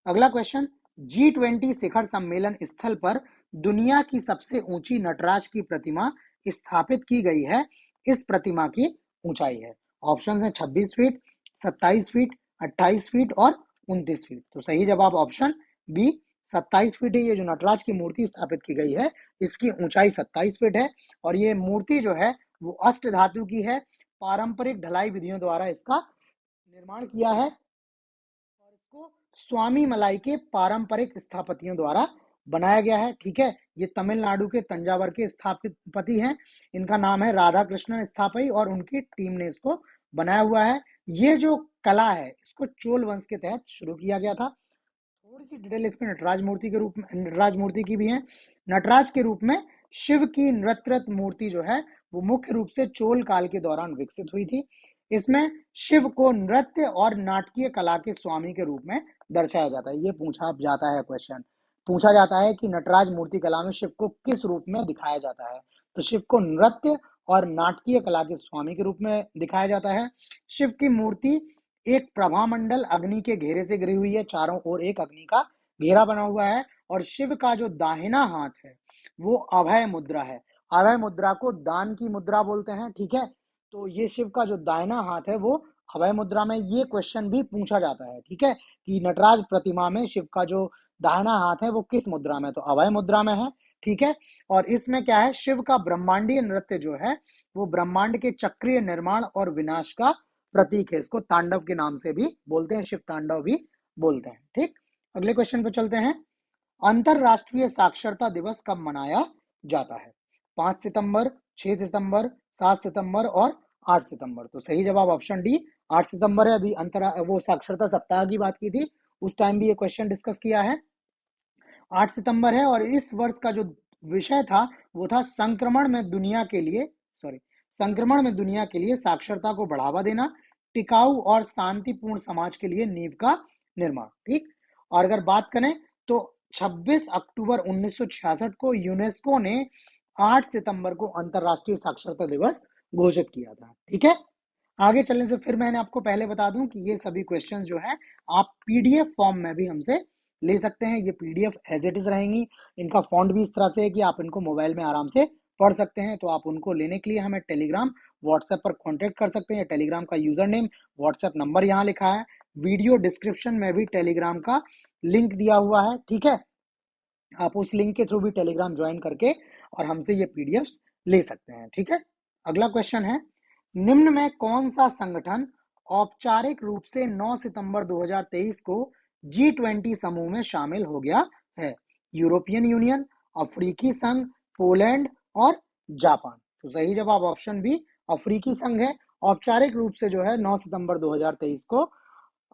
अगला क्वेश्चन, G20 शिखर सम्मेलन स्थल पर दुनिया की सबसे ऊंची नटराज की प्रतिमा स्थापित की गई है। इस प्रतिमा की ऊंचाई है, ऑप्शन है 26 फीट, 27 फीट, 28 फीट और 29 फीट। तो सही जवाब ऑप्शन बी 27 फीट है। ये जो नटराज की मूर्ति स्थापित की गई है इसकी ऊंचाई 27 फीट है और ये मूर्ति जो है वो अष्ट धातु की है। पारंपरिक ढलाई विधियों द्वारा इसका निर्माण किया है और इसको स्वामी मलाई के पारंपरिक स्थापतियों द्वारा बनाया गया है। ठीक है, ये तमिलनाडु के तंजावर के स्थापति हैं, इनका नाम है राधा कृष्णन स्थापई और उनकी टीम ने इसको बनाया हुआ है। ये जो कला है इसको चोल वंश के तहत शुरू किया गया था। थोड़ी सी डिटेल इसमें नटराज मूर्ति के रूप में, नटराज मूर्ति की भी है। नटराज के रूप में शिव की नृत्य मूर्ति जो है वो मुख्य रूप से चोल काल के दौरान विकसित हुई थी। इसमें शिव को नृत्य और नाटकीय कला के स्वामी के रूप में दर्शाया जाता है। ये पूछा जाता है क्वेश्चन, पूछा जाता है कि नटराज मूर्ति कला में शिव को किस रूप में दिखाया जाता है? तो शिव को नृत्य और नाटकीय कला के स्वामी के रूप में दिखाया जाता है। शिव की मूर्ति एक प्रभामंडल अग्नि के घेरे से घिरी हुई है, चारों ओर एक अग्नि का घेरा बना हुआ है और शिव का जो दाहिना हाथ है वो अभय मुद्रा है। अभय मुद्रा को दान की मुद्रा बोलते हैं। ठीक है, तो ये शिव का जो दाहिना हाथ है वो अभय मुद्रा में। ये क्वेश्चन भी पूछा जाता है, ठीक है, कि नटराज प्रतिमा में शिव का जो दाहिना हाथ है वो किस मुद्रा में? तो अभय मुद्रा में है। ठीक है, और इसमें क्या है, शिव का ब्रह्मांडीय नृत्य जो है वो ब्रह्मांड के चक्रीय निर्माण और विनाश का प्रतीक है। इसको तांडव के नाम से भी बोलते हैं, शिव तांडव भी बोलते हैं। ठीक, अगले क्वेश्चन पे चलते हैं। अंतरराष्ट्रीय साक्षरता दिवस कब मनाया जाता है? 5 सितंबर, 6 सितंबर, 7 सितंबर और 8 सितंबर। तो सही जवाब ऑप्शन डी 8 सितंबर है। अभी वो साक्षरता सप्ताह की बात की थी, उस टाइम भी ये क्वेश्चन डिस्कस किया है। 8 सितंबर है और इस वर्ष का जो विषय था वो था संक्रमण में दुनिया के लिए साक्षरता को बढ़ावा देना, टिकाऊ और शांतिपूर्ण समाज के लिए नींव का निर्माण। ठीक, और अगर बात करें तो 26 अक्टूबर 1966 को यूनेस्को ने 8 सितंबर को अंतरराष्ट्रीय साक्षरता दिवस घोषित किया था। ठीक है, आगे चलने से फिर मैंने आपको पहले बता दूं कि ये सभी क्वेश्चन जो है आप पीडीएफ फॉर्म में भी हमसे ले सकते हैं। ये पीडीएफ एज इट इज रहेंगी, इनका फॉन्ट भी इस तरह से है कि आप इनको मोबाइल में आराम से पढ़ सकते हैं। तो आप उनको लेने के लिए हमें टेलीग्राम, व्हाट्सएप पर कॉन्टेक्ट कर सकते हैं। टेलीग्राम का यूजर नेम, व्हाट्सएप नंबर यहाँ लिखा है, वीडियो डिस्क्रिप्शन में भी टेलीग्राम का लिंक दिया हुआ है। ठीक है, आप उस लिंक के थ्रू भी टेलीग्राम ज्वाइन करके और हमसे ये पीडीएफ ले सकते हैं। ठीक है, अगला क्वेश्चन है, निम्न में कौन सा संगठन औपचारिक रूप से 9 सितंबर 2023 को G20 समूह में शामिल हो गया है? यूरोपियन यूनियन, अफ्रीकी संघ, पोलैंड और जापान। तो सही जवाब ऑप्शन बी अफ्रीकी संघ है। औपचारिक रूप से जो है 9 सितंबर 2023 को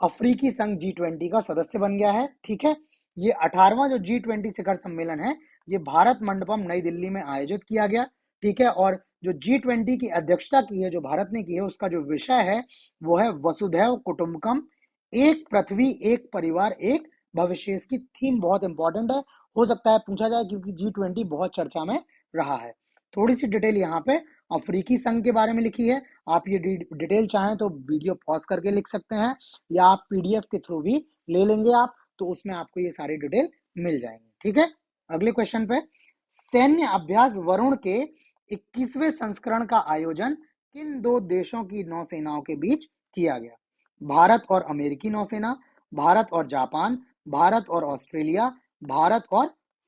अफ्रीकी संघ G20 का सदस्य बन गया है। ठीक है, ये 18वां जो G20 शिखर सम्मेलन है ये भारत मंडपम नई दिल्ली में आयोजित किया गया, ठीक है। और जो G20 की अध्यक्षता की है, जो भारत ने की है, उसका जो विषय है वो है वसुधैव कुटुंबकम, एक पृथ्वी एक परिवार एक भविष्य। इसकी थीम बहुत इंपॉर्टेंट है, हो सकता है पूछा जाए, क्योंकि G20 बहुत चर्चा में रहा है। थोड़ी सी डिटेल यहाँ पे अफ्रीकी संघ के बारे में लिखी है। आप ये डिटेल चाहें तो वीडियो पॉज करके लिख सकते हैं, या आप PDF के थ्रू भी ले लेंगे आप, तो उसमें आपको ये सारी डिटेल मिल जाएंगी, ठीक है। अगले क्वेश्चन पे, सैन्य अभ्यास वरुण के 21वें संस्करण का आयोजन किन दो देशों की नौसेनाओं के बीच किया गया? भारत और अमेरिकी नौसेना, भारत और जापान, भारत और ऑस्ट्रेलिया, भारत और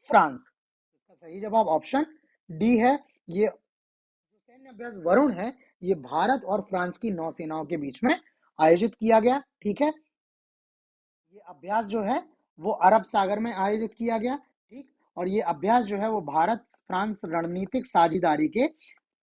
फ्रांस। इसका सही जवाब ऑप्शन डी है। ये जो सैन्य अभ्यास वरुण है, ये भारत और फ्रांस की नौसेनाओं के बीच में आयोजित किया गया, ठीक है। ये अभ्यास जो है वो अरब सागर में आयोजित किया गया, ठीक। और ये अभ्यास जो है वो भारत फ्रांस रणनीतिक साझेदारी के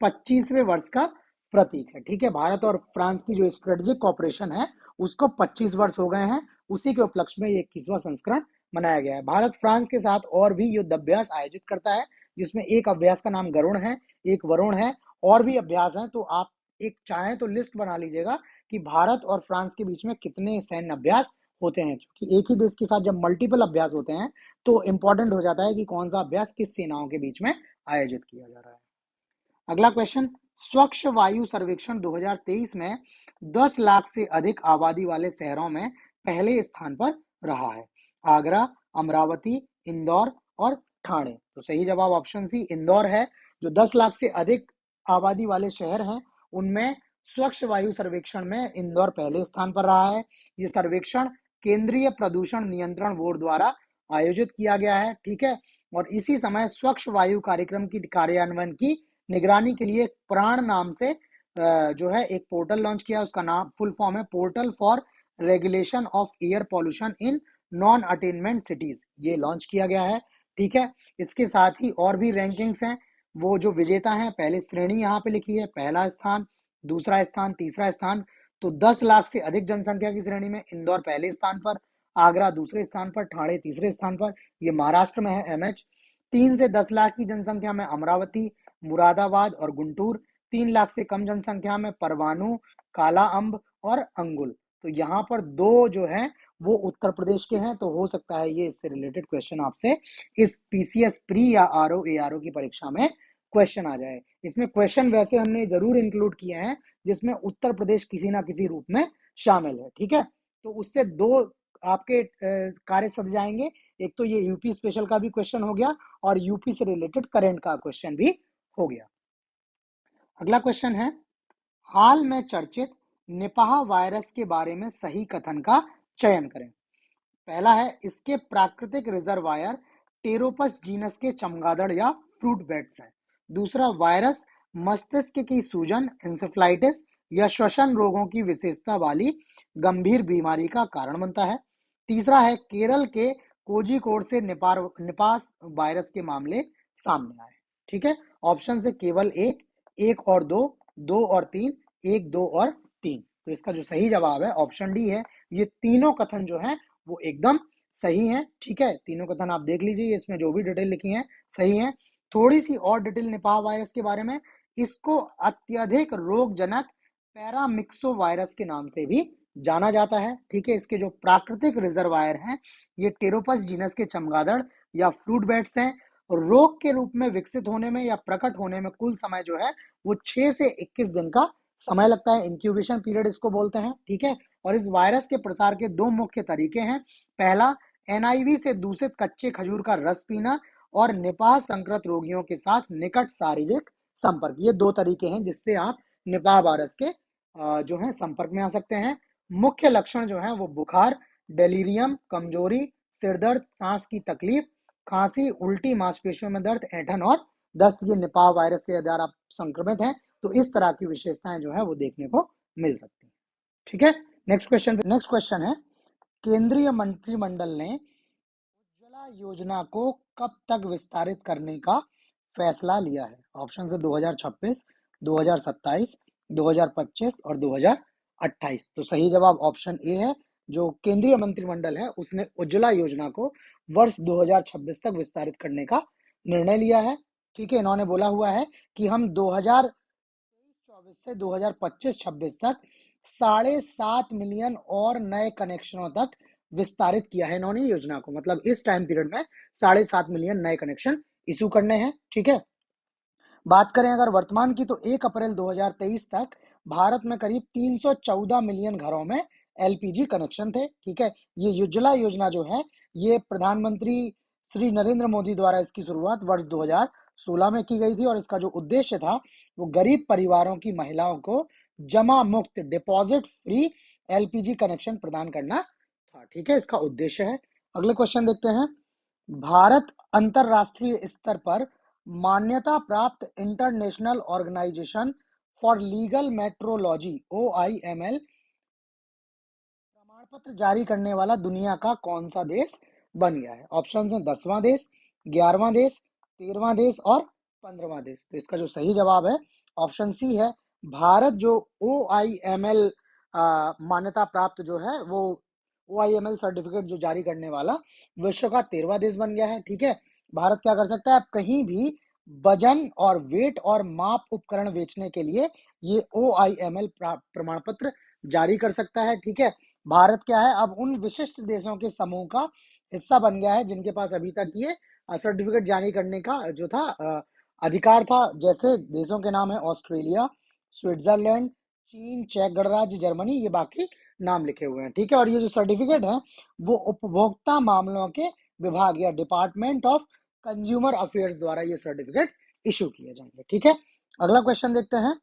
25वें वर्ष का प्रतीक है, ठीक है। भारत और फ्रांस की जो स्ट्रेटेजिक कॉपरेशन है उसको 25 वर्ष हो गए हैं, उसी के उपलक्ष्य में ये 21वां संस्करण मनाया गया है। भारत फ्रांस के साथ और भी युद्ध अभ्यास आयोजित करता है, जिसमें एक अभ्यास का नाम गरुण है, एक वरुण है, और भी अभ्यास हैं। तो आप एक चाहें तो लिस्ट बना लीजिएगा कि भारत और फ्रांस के बीच में कितने सैन्य अभ्यास होते हैं, क्योंकि एक ही देश के साथ जब मल्टीपल अभ्यास होते हैं तो इंपॉर्टेंट हो जाता है कि कौन सा अभ्यास किस सेनाओं के बीच में आयोजित किया जा रहा है। अगला क्वेश्चन, स्वच्छ वायु सर्वेक्षण 2023 में 10 लाख से अधिक आबादी वाले शहरों में पहले स्थान पर रहा है। आगरा, अमरावती, इंदौर और ठाणे। तो सही जवाब ऑप्शन सी इंदौर है। जो 10 लाख से अधिक आबादी वाले शहर हैं उनमें स्वच्छ वायु सर्वेक्षण में इंदौर पहले स्थान पर रहा है। ये सर्वेक्षण केंद्रीय प्रदूषण नियंत्रण बोर्ड द्वारा आयोजित किया गया है, ठीक है। और इसी समय स्वच्छ वायु कार्यक्रम की कार्यान्वयन की निगरानी के लिए प्राण नाम से जो है एक पोर्टल लॉन्च किया। उसका नाम फुल फॉर्म है portal for regulation of air pollution in non attainment cities, ये लॉन्च किया गया है, ठीक है। इसके साथ ही और भी रैंकिंग्स हैं, वो जो विजेता हैं पहले श्रेणी यहाँ पे लिखी है, पहला स्थान, दूसरा स्थान, तीसरा स्थान। तो 10 लाख से अधिक जनसंख्या की श्रेणी में इंदौर पहले स्थान पर, आगरा दूसरे स्थान पर, ठाणे तीसरे स्थान पर, ये महाराष्ट्र में है MH। 3 से 10 लाख की जनसंख्या में अमरावती, मुरादाबाद और गुंटूर। 3 लाख से कम जनसंख्या में परवाणु, काला अम्ब और अंगुल। तो यहाँ पर दो जो हैं वो उत्तर प्रदेश के हैं। तो हो सकता है ये इससे रिलेटेड क्वेश्चन आपसे इस PCS प्री या RO ARO की परीक्षा में क्वेश्चन आ जाए। इसमें क्वेश्चन वैसे हमने जरूर इंक्लूड किए हैं जिसमें उत्तर प्रदेश किसी ना किसी रूप में शामिल है, ठीक है। तो उससे दो आपके कार्य सध जाएंगे। एक तो ये यूपी स्पेशल का भी क्वेश्चन हो गया और यूपी से रिलेटेड करंट का क्वेश्चन भी हो गया। अगला क्वेश्चन है, हाल में चर्चित निपाह वायरस के बारे में सही कथन का चयन करें। पहला है, इसके प्राकृतिक रिजर्वायर टेरोपस जीनस के चमगादड़ या फ्रूट बैट्स हैं। दूसरा, वायरस मस्तिष्क की सूजन इंसेफ्लाइटिस या श्वसन रोगों की विशेषता वाली गंभीर बीमारी का कारण बनता है। तीसरा है, केरल के कोझिकोड से निपाह वायरस के मामले सामने आए, ठीक है। ऑप्शन से केवल एक और दो, दो और तीन, एक, दो और तीन। तो इसका जो सही जवाब है ऑप्शन डी है। ये तीनों कथन जो है वो एकदम सही है, ठीक है। तीनों कथन आप देख लीजिए, इसमें जो भी डिटेल लिखी है सही है। थोड़ी सी और डिटेल निपाह वायरस के बारे में, इसको अत्यधिक रोगजनक पैरामिक्सो वायरस के नाम से भी जाना जाता है, ठीक है। इसके जो प्राकृतिक रिजर्वायर हैं ये टेरोपस जीनस के चमगादड़ या फ्रूट बैट्स हैं। रोग के रूप में विकसित होने में या प्रकट होने में कुल समय जो है वो 6 से 21 दिन का समय लगता है, इंक्यूबेशन पीरियड इसको बोलते हैं, ठीक है। और इस वायरस के प्रसार के दो मुख्य तरीके हैं। पहला, NIV से दूषित कच्चे खजूर का रस पीना, और निपाह संक्रमित रोगियों के साथ निकट शारीरिक संपर्क। ये दो तरीके हैं जिससे आप निपाह वायरस के जो है संपर्क में आ सकते हैं। मुख्य लक्षण जो है वो बुखार, डेलीरियम, कमजोरी, सिरदर्द, सांस की तकलीफ, खांसी, उल्टी, मांसपेशियों में दर्द, ऐंठन और दस्त। ये निपाह वायरस से अगर आप संक्रमित हैं तो इस तरह की विशेषताएं जो है वो देखने को मिल सकती हैं, ठीक है। नेक्स्ट क्वेश्चन है, केंद्रीय मंत्रिमंडल ने उज्ज्वला योजना को कब तक विस्तारित करने का फैसला लिया है? ऑप्शन है 2026, 2027, 2025 और 2028। तो सही जवाब ऑप्शन ए है। जो केंद्रीय मंत्रिमंडल है उसने उज्ज्वला योजना को वर्ष 2026 तक विस्तारित करने का निर्णय लिया है। ठीक है, इन्होंने बोला हुआ है कि हम 2024 से 2025-26 तक 7.5 मिलियन और नए कनेक्शनों तक विस्तारित किया है इन्होंने योजना को, मतलब इस टाइम पीरियड में 7.5 मिलियन नए कनेक्शन इशू करने हैं। ठीक है, बात करें अगर वर्तमान की, तो 1 अप्रैल 2023 तक भारत में करीब 314 मिलियन घरों में एलपीजी कनेक्शन थे। ठीक है, ये उज्ज्वला योजना जो है, ये प्रधानमंत्री श्री नरेंद्र मोदी द्वारा इसकी शुरुआत वर्ष 2016 में की गई थी, और इसका जो उद्देश्य था वो गरीब परिवारों की महिलाओं को जमा मुक्त डिपॉजिट फ्री एलपीजी कनेक्शन प्रदान करना था। ठीक है, इसका उद्देश्य है। अगले क्वेश्चन देखते हैं। भारत अंतरराष्ट्रीय स्तर पर मान्यता प्राप्त international organization for legal metrology OIML प्रमाण पत्र जारी करने वाला दुनिया का कौन सा देश बन गया है? ऑप्शन है 10वां देश, 11वां देश, 13वां देश और 15वां देश। तो इसका जो सही जवाब है ऑप्शन सी है। भारत जो OIML मान्यता प्राप्त जो है वो OIML सर्टिफिकेट जो जारी करने वाला विश्व का 13वां देश बन गया है। ठीक है, भारत क्या कर सकता है, आप कहीं भी वजन और वेट और माप उपकरण बेचने के लिए ये OIML प्रमाण पत्र जारी कर सकता है। ठीक है, भारत क्या है, अब उन विशिष्ट देशों के समूह का हिस्सा बन गया है जिनके पास अभी तक ये सर्टिफिकेट जारी करने का जो था अधिकार था। जैसे देशों के नाम है ऑस्ट्रेलिया, स्विट्जरलैंड, चीन, चेक गणराज्य, जर्मनी, ये बाकी नाम लिखे हुए हैं। ठीक है, और ये जो सर्टिफिकेट है वो उपभोक्ता मामलों के विभाग या डिपार्टमेंट ऑफ कंज्यूमर अफेयर्स द्वारा ये सर्टिफिकेट इशू किए जाएंगे। ठीक है, अगला क्वेश्चन देखते हैं।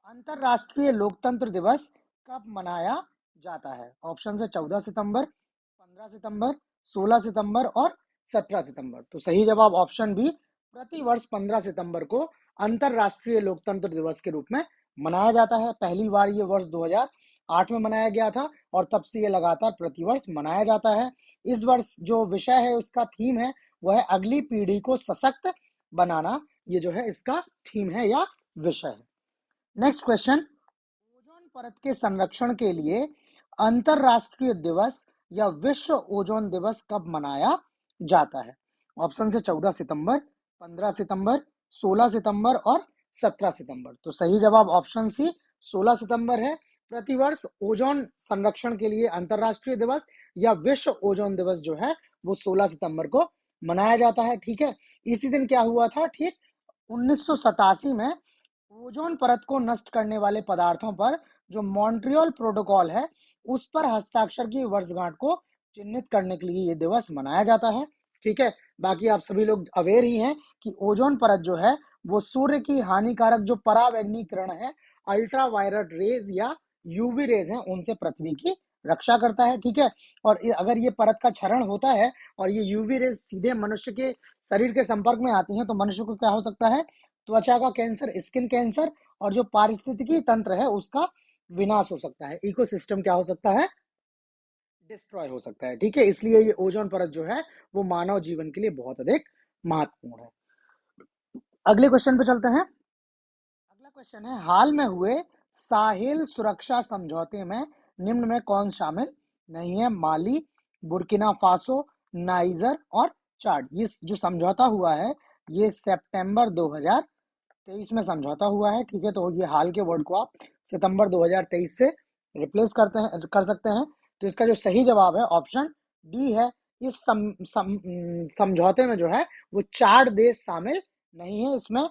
अंतरराष्ट्रीय लोकतंत्र दिवस कब मनाया जाता है? ऑप्शन है 14 सितंबर, 15 सितंबर, 16 सितंबर और 17 सितंबर। तो सही जवाब ऑप्शन बी, प्रतिवर्ष 15 सितंबर को अंतरराष्ट्रीय लोकतंत्र दिवस के रूप में मनाया जाता है। पहली बार ये वर्ष 2008 में मनाया गया था और तब से ये लगातार प्रतिवर्ष मनाया जाता है। इस वर्ष जो विषय है, उसका थीम है, वह है अगली पीढ़ी को सशक्त बनाना। ये जो है इसका थीम है या विषय है। नेक्स्ट क्वेश्चन, ओजोन परत के संरक्षण के लिए अंतरराष्ट्रीय दिवस या विश्व ओजोन दिवस कब मनाया जाता है? ऑप्शन है 14 सितंबर, 15 सितंबर, 16 सितंबर और 17 सितंबर। तो सही जवाब ऑप्शन सी 16 सितंबर है। प्रतिवर्ष ओजोन संरक्षण के लिए अंतरराष्ट्रीय दिवस या विश्व ओजोन दिवस जो है वो 16 सितंबर को मनाया जाता है। ठीक है, इसी दिन क्या हुआ था, ठीक 1987 में ओजोन परत को नष्ट करने वाले पदार्थों पर जो मॉन्ट्रियल प्रोटोकॉल है उस पर हस्ताक्षर की वर्षगांठ को चिन्हित करने के लिए ये दिवस मनाया जाता है। ठीक है, बाकी आप सभी लोग अवेयर ही हैं कि ओजोन परत जो है वो सूर्य की हानिकारक जो परावैंगनी किरण है, अल्ट्रा वायलेट रेज या यूवी रेज है, उनसे पृथ्वी की रक्षा करता है। ठीक है, और अगर ये परत का क्षरण होता है और ये यूवी रेज सीधे मनुष्य के शरीर के संपर्क में आती हैं तो मनुष्य को क्या हो सकता है, त्वचा का कैंसर, स्किन कैंसर, और जो पारिस्थितिकी तंत्र है उसका विनाश हो सकता है, इकोसिस्टम क्या हो सकता है, डिस्ट्रॉय हो सकता है। ठीक है, इसलिए ये ओजोन परत जो है वो मानव जीवन के लिए बहुत अधिक महत्वपूर्ण है। अगले क्वेश्चन पे चलते हैं। अगला क्वेश्चन है, हाल में हुए साहेल सुरक्षा समझौते में निम्न में कौन शामिल नहीं है? माली, बुर्किना फासो, नाइजर और चाड। ये जो समझौता हुआ है ये सितंबर 2023 में समझौता हुआ है। ठीक है, तो ये हाल के वर्ड को आप सितंबर 2023 से रिप्लेस कर सकते हैं। तो इसका जो सही जवाब है ऑप्शन डी है। इस समझौते में जो है वो 4 देश शामिल नहीं है। इसमें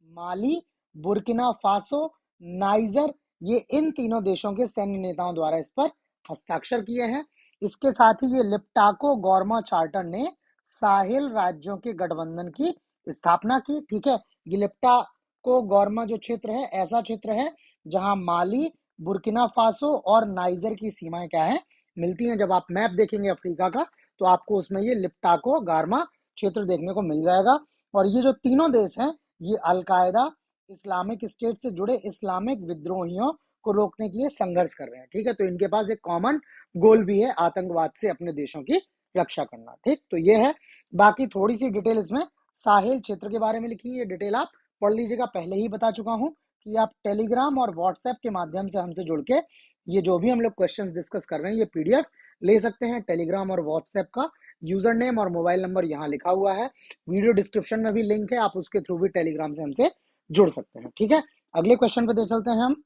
माली, बुर्किना फासो, नाइजर, ये इन तीनों देशों के सैन्य नेताओं द्वारा इस पर हस्ताक्षर किए हैं। इसके साथ ही ये लिप्टाको गॉर्मा चार्टर ने साहिल राज्यों के गठबंधन की स्थापना की। ठीक है, ये लिप्टाको गॉर्मा जो क्षेत्र है ऐसा क्षेत्र है जहां माली, बुर्किना फासो और नाइजर की सीमाएं क्या है, मिलती हैं। जब आप मैप देखेंगे अफ्रीका का तो आपको उसमें ये लिप्टाको गार्मा क्षेत्र देखने को मिल जाएगा। और ये जो तीनों देश हैं ये अलकायदा, इस्लामिक स्टेट से जुड़े इस्लामिक विद्रोहियों को रोकने के लिए संघर्ष कर रहे हैं। ठीक है, तो इनके पास एक कॉमन गोल भी है, आतंकवाद से अपने देशों की रक्षा करना। ठीक, तो ये है। बाकी थोड़ी सी डिटेल इसमें साहिल क्षेत्र के बारे में लिखी है, डिटेल आप पढ़ लीजिएगा। पहले ही बता चुका हूं कि आप टेलीग्राम और व्हाट्सएप के माध्यम से हमसे जुड़ के ये जो भी हम लोग क्वेश्चंस डिस्कस कर रहे हैं ये PDF ले सकते हैं टेलीग्राम और व्हाट्सएप का। यूजर नेम और मोबाइल नंबर यहाँ लिखा हुआ है, वीडियो डिस्क्रिप्शन में भी लिंक है, आप उसके थ्रू भी टेलीग्राम से हमसे जुड़ सकते हैं। ठीक है, अगले क्वेश्चन पे चलते हैं हम।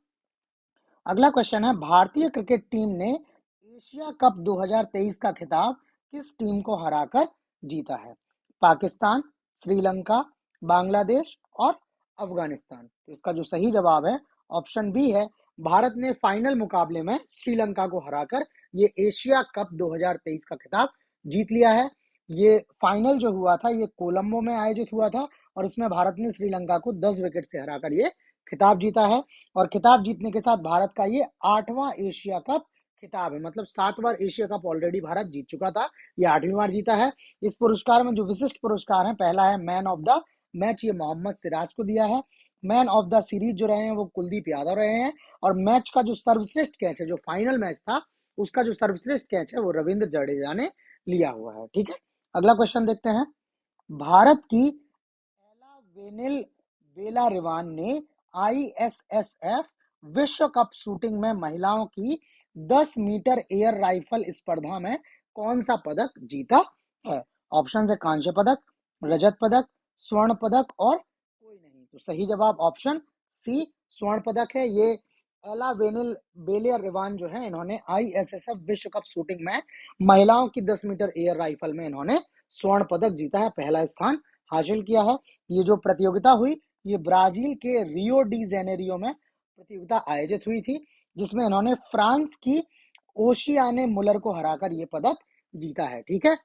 अगला क्वेश्चन है, भारतीय क्रिकेट टीम ने एशिया कप 2023 का खिताब किस टीम को हराकर जीता है? पाकिस्तान, श्रीलंका, बांग्लादेश और अफगानिस्तान। तो इसका जो सही जवाब है ऑप्शन बी है, भारत ने फाइनल मुकाबले में श्रीलंका को हराकर ये एशिया कप 2023 का खिताब जीत लिया है। ये फाइनल जो हुआ था ये कोलंबो में आयोजित हुआ था और इसमें भारत ने श्रीलंका को 10 विकेट से हराकर ये खिताब जीता है। और खिताब जीतने के साथ भारत का ये 8वां एशिया कप खिताब है, मतलब 7 बार एशिया कप ऑलरेडी भारत जीत चुका था, ये 8वीं बार जीता है। इस पुरस्कार में जो विशिष्ट पुरस्कार है, पहला है मैन ऑफ द मैच, ये मोहम्मद सिराज को दिया है। मैन ऑफ द सीरीज जो रहे हैं वो कुलदीप यादव रहे हैं। और मैच का जो सर्वश्रेष्ठ कैच है, जो फाइनल मैच था उसका जो सर्वश्रेष्ठ कैच है वो रविंद्र जडेजा ने लिया हुआ है। ठीक है, अगला क्वेश्चन देखते हैं। भारत की एला वेनिल बेला रिवान ने आईएसएसएफ विश्व कप शूटिंग में महिलाओं की 10 मीटर एयर राइफल स्पर्धा में कौन सा पदक जीता है? ऑप्शन है कांस्य पदक, रजत पदक, स्वर्ण पदक और कोई नहीं। तो सही जवाब ऑप्शन सी स्वर्ण पदक है। ये एला वेनिल बेलियर रिवान जो है, इन्होंने आईएसएसएफ विश्व कप शूटिंग में महिलाओं की 10 मीटर एयर राइफल में इन्होंने स्वर्ण पदक जीता है, पहला स्थान हासिल किया है। ये जो प्रतियोगिता हुई ये ब्राजील के रियो डी जेनेरियो में प्रतियोगिता आयोजित हुई थी, जिसमें इन्होंने फ्रांस की ओशियाने मुलर को हराकर ये पदक जीता है। ठीक है,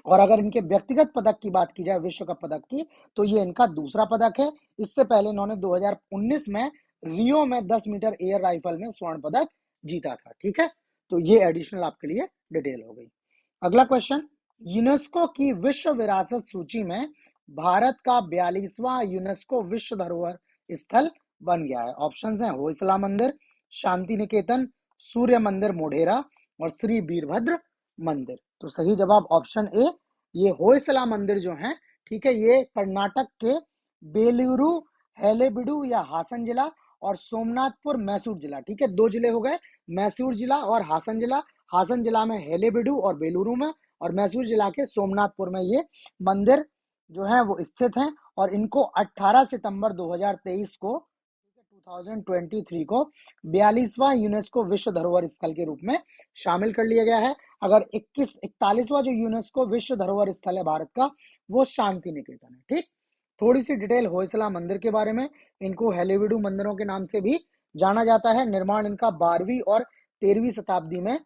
और अगर इनके व्यक्तिगत पदक की बात की जाए विश्व कप पदक की, तो ये इनका दूसरा पदक है। इससे पहले इन्होंने 2019 में रियो में 10 मीटर एयर राइफल में स्वर्ण पदक जीता था। ठीक है, तो ये एडिशनल आपके लिए डिटेल हो गई। अगला क्वेश्चन, यूनेस्को की विश्व विरासत सूची में भारत का 42वां यूनेस्को विश्व धरोहर स्थल बन गया है। ऑप्शंस हैं होयसला मंदिर, शांति निकेतन, सूर्य मंदिर मोढेरा और श्री वीरभद्र मंदिर। तो सही जवाब ऑप्शन ए, ये होयसला मंदिर जो है, ठीक है, ये कर्नाटक के बेलूरू, हेलेबिडु या हासन जिला और सोमनाथपुर मैसूर जिला, ठीक है, दो जिले हो गए, मैसूर जिला और हासन जिला। हासन जिला में हेलेबिडु और बेलूरू में, और मैसूर जिला के सोमनाथपुर में ये मंदिर जो है वो स्थित हैं। और इनको 18 सितंबर 2023 को 2023 को 42वां यूनेस्को विश्व धरोहर स्थल के रूप में शामिल कर लिया गया है। अगर 41वां जो यूनेस्को विश्व धरोहर स्थल है भारत का, वो शांति निकेतन है। ठीक, थोड़ी सी डिटेल होयसला मंदिर के बारे में, इनको हेलेविडु मंदिरों के नाम से भी जाना जाता है। निर्माण इनका 12वीं और 13वीं शताब्दी में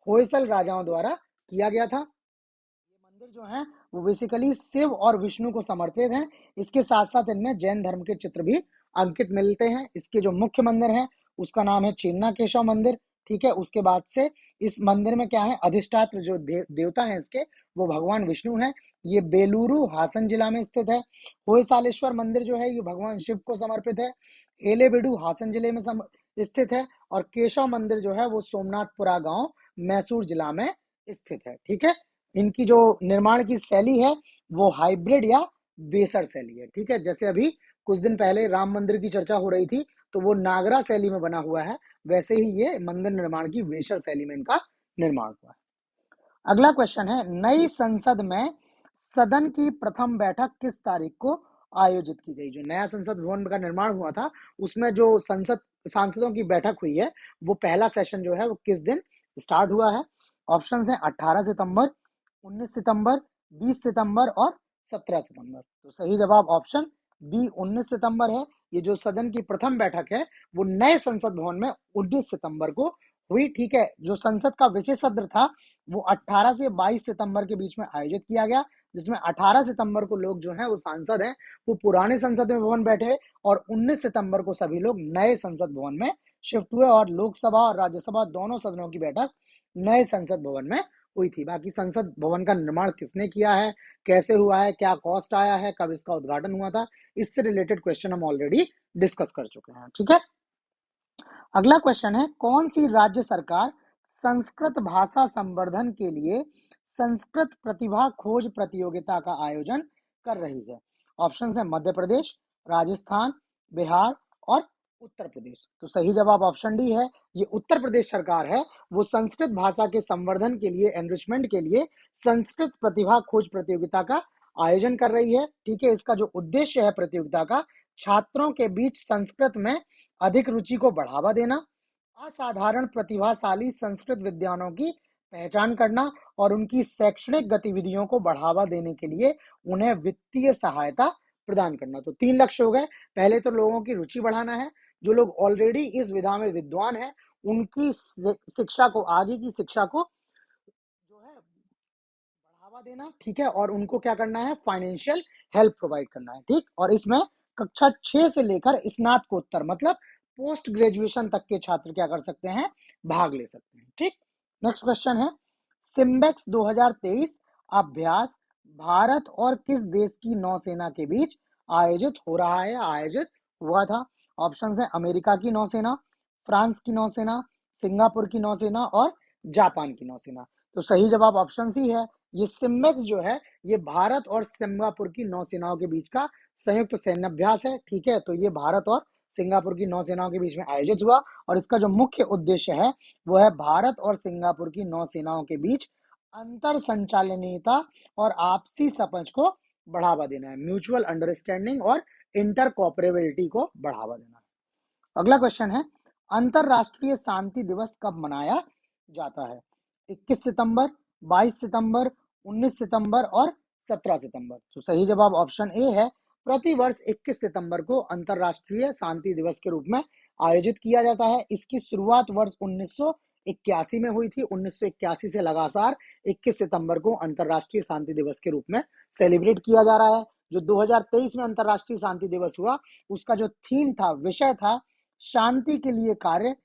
होयसल राजाओं द्वारा किया गया था। ये मंदिर जो है वो बेसिकली शिव और विष्णु को समर्पित हैं। इसके साथ साथ इनमें जैन धर्म के चित्र भी अंकित मिलते हैं। इसके जो मुख्य मंदिर है उसका नाम है चेन्ना केशव मंदिर। ठीक है, उसके बाद से इस मंदिर में क्या है, अधिष्ठात्र जो देवता है इसके, वो भगवान विष्णु है। ये बेलूरू हासन जिला में स्थित है। होयसालेश्वर मंदिर जो है ये भगवान शिव को समर्पित है। हेलेबिडु हासन जिले में स्थित है। और केशव मंदिर जो है वो सोमनाथपुरा गांव मैसूर जिला में स्थित है। ठीक है, इनकी जो निर्माण की शैली है वो हाइब्रिड या बेसर शैली है। ठीक है, जैसे अभी कुछ दिन पहले राम मंदिर की चर्चा हो रही थी तो वो नागरा शैली में बना हुआ है, वैसे ही ये मंदिर निर्माण की वेसर शैली में इनका निर्माण हुआ है। अगला क्वेश्चन है, नई संसद में सदन की प्रथम बैठक किस तारीख को आयोजित की गई? जो नया संसद भवन का निर्माण हुआ था उसमें जो संसद सांसदों की बैठक हुई है, वो पहला सेशन जो है वो किस दिन स्टार्ट हुआ है? ऑप्शंस हैं 18 सितंबर, 19 सितंबर, 20 सितंबर और 17 सितंबर। तो सही जवाब ऑप्शन बी 19 सितंबर है। ये जो सदन की प्रथम बैठक है वो नए संसद भवन में 19 सितंबर को हुई। ठीक है, जो संसद का विशेष सत्र था वो 18 से 22 सितंबर के बीच में आयोजित किया गया, जिसमें 18 सितंबर को लोग जो हैं वो सांसद हैं वो पुराने संसद में भवन बैठे और 19 सितंबर को सभी लोग नए संसद भवन में शिफ्ट हुए और लोकसभा और राज्यसभा दोनों सदनों की बैठक नए संसद भवन में हुई थी। बाकी संसद भवन का निर्माण किसने किया है, कैसे हुआ है, क्या कॉस्ट आया है, कब इसका उद्घाटन हुआ था, इससे रिलेटेड क्वेश्चन हम ऑलरेडी डिस्कस कर चुके हैं। ठीक है, अगला क्वेश्चन है, कौन सी राज्य सरकार संस्कृत भाषा संवर्धन के लिए संस्कृत प्रतिभा खोज प्रतियोगिता का आयोजन कर रही है? ऑप्शन है मध्य प्रदेश, राजस्थान, बिहार और उत्तर प्रदेश। तो सही जवाब ऑप्शन डी है, ये उत्तर प्रदेश सरकार है, वो संस्कृत भाषा के संवर्धन के लिए, एनरिचमेंट के लिए संस्कृत प्रतिभा खोज प्रतियोगिता का आयोजन कर रही है। ठीक है, इसका जो उद्देश्य है प्रतियोगिता का, छात्रों के बीच संस्कृत में अधिक रुचि को बढ़ावा देना, असाधारण प्रतिभाशाली संस्कृत विद्वानों की पहचान करना और उनकी शैक्षणिक गतिविधियों को बढ़ावा देने के लिए उन्हें वित्तीय सहायता प्रदान करना। तो 3 लक्ष्य हो गए। पहले तो लोगों की रुचि बढ़ाना है, जो लोग ऑलरेडी इस विधा में विद्वान हैं उनकी शिक्षा को, आगे की शिक्षा को जो है बढ़ावा देना। ठीक है, और उनको क्या करना है, फाइनेंशियल हेल्प प्रोवाइड करना है। ठीक, और इसमें कक्षा 6 से लेकर स्नातकोत्तर मतलब पोस्ट ग्रेजुएशन तक के छात्र क्या कर सकते हैं, भाग ले सकते हैं। ठीक, नेक्स्ट क्वेश्चन है, सिम्बेक्स 2023 अभ्यास भारत और किस देश की नौसेना के बीच आयोजित हो रहा है, आयोजित हुआ था? ऑप्शंस है अमेरिका की नौसेना, फ्रांस की नौसेना, सिंगापुर की नौसेना और जापान की नौसेना। तो सही जवाब ऑप्शन सी है, ये सिम्बेक्स जो है ये भारत और सिंगापुर की नौसेनाओं के बीच का संयुक्त सैन्य अभ्यास है। ठीक है, तो ये भारत और सिंगापुर की नौसेनाओं के बीच में आयोजित हुआ और इसका जो मुख्य उद्देश्य है वो है भारत और सिंगापुर की नौसेनाओं के बीच अंतर संचालनीयता और आपसी समझ को बढ़ावा देना है, म्यूचुअल अंडरस्टैंडिंग और इंटरकॉपरेबिलिटी को बढ़ावा देना है। अगला क्वेश्चन है, अंतरराष्ट्रीय शांति दिवस कब मनाया जाता है? 21 सितंबर, 22 सितंबर, 19 सितंबर और 17 सितंबर। तो सही जवाब ऑप्शन ए है, प्रतिवर्ष 21 सितंबर को अंतरराष्ट्रीय शांति दिवस के रूप में आयोजित किया जाता है। इसकी शुरुआत वर्ष 1981 में हुई थी। 1981 से लगातार 21 सितंबर को अंतरराष्ट्रीय शांति दिवस के रूप में सेलिब्रेट किया जा रहा है। जो 2023 में अंतरराष्ट्रीय शांति दिवस हुआ उसका जो थीम था, विषय था, शांति के लिए कार्य,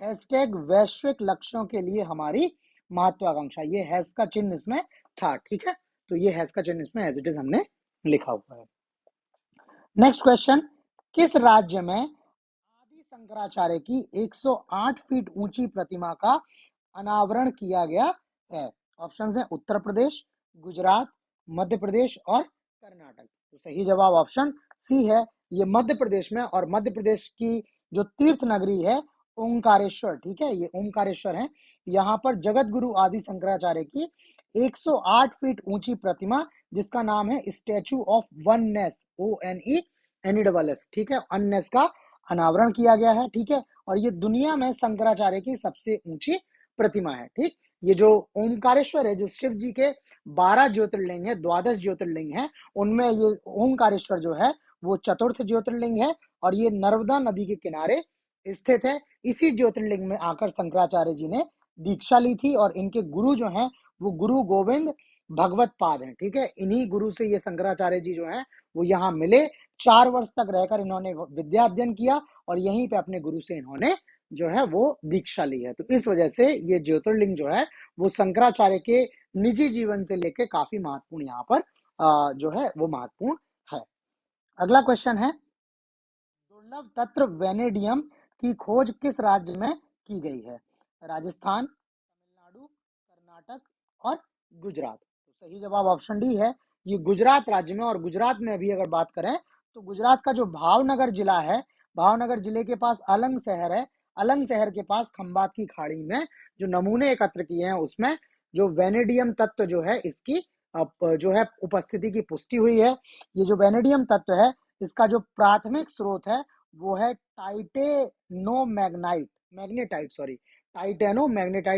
हैशटैग वैश्विक लक्ष्यों के लिए हमारी महत्वाकांक्षा। ये हैश का चिन्ह इसमें था। ठीक है, तो ये हैश का चिन्ह इसमें एज इट इज हमने लिखा हुआ है। नेक्स्ट क्वेश्चन, किस राज्य में आदि शंकराचार्य की 108 फीट ऊंची प्रतिमा का अनावरण किया गया है? ऑप्शन है उत्तर प्रदेश, गुजरात, मध्य प्रदेश और कर्नाटक। तो सही जवाब ऑप्शन सी है, ये मध्य प्रदेश में, और मध्य प्रदेश की जो तीर्थ नगरी है ओंकारेश्वर। ठीक है, ये ओंकारेश्वर है, यहाँ पर जगत गुरु आदि शंकराचार्य की 108 फीट ऊंची प्रतिमा जिसका नाम है स्टैचू ऑफ वननेस, ONENESS, ठीक है, अननेस का अनावरण किया गया है। ठीक है, और ये दुनिया में शंकराचार्य की सबसे ऊंची प्रतिमा है। ठीक, ये जो ओंकारेश्वर है, जो शिव जी के 12 ज्योतिर्लिंग है, 12 ज्योतिर्लिंग है, उनमें ये ओंकारेश्वर जो है वो चतुर्थ ज्योतिर्लिंग है और ये नर्मदा नदी के किनारे स्थित है। इसी ज्योतिर्लिंग में आकर शंकराचार्य जी ने दीक्षा ली थी और इनके गुरु जो हैं वो गुरु गोविंद भगवत पाद हैं। ठीक है, इन्हीं गुरु से ये शंकराचार्य जी जो हैं वो यहाँ मिले। 4 वर्ष तक रहकर इन्होंने विद्या अध्ययन किया और यहीं पे अपने गुरु से इन्होंने जो है वो दीक्षा ली है। तो इस वजह से ये ज्योतिर्लिंग जो है वो शंकराचार्य के निजी जीवन से लेकर काफी महत्वपूर्ण यहाँ पर जो है वो महत्वपूर्ण है। अगला क्वेश्चन है, दुर्लभ तत्व वेनेडियम की खोज किस राज्य में की गई है? राजस्थान, तमिलनाडु, कर्नाटक और गुजरात। तो सही जवाब ऑप्शन डी है, ये गुजरात राज्य में। और गुजरात में अभी अगर बात करें तो गुजरात का जो भावनगर जिला है, भावनगर जिले के पास अलंग शहर है, अलंग शहर के पास खंबात की खाड़ी में जो नमूने एकत्र किए हैं उसमें जो वेनेडियम तत्व जो है इसकी जो है उपस्थिति की पुष्टि हुई है। ये जो वेनेडियम तत्व है इसका जो प्राथमिक स्रोत है वो है टाइटेनोमैग्नेटाइट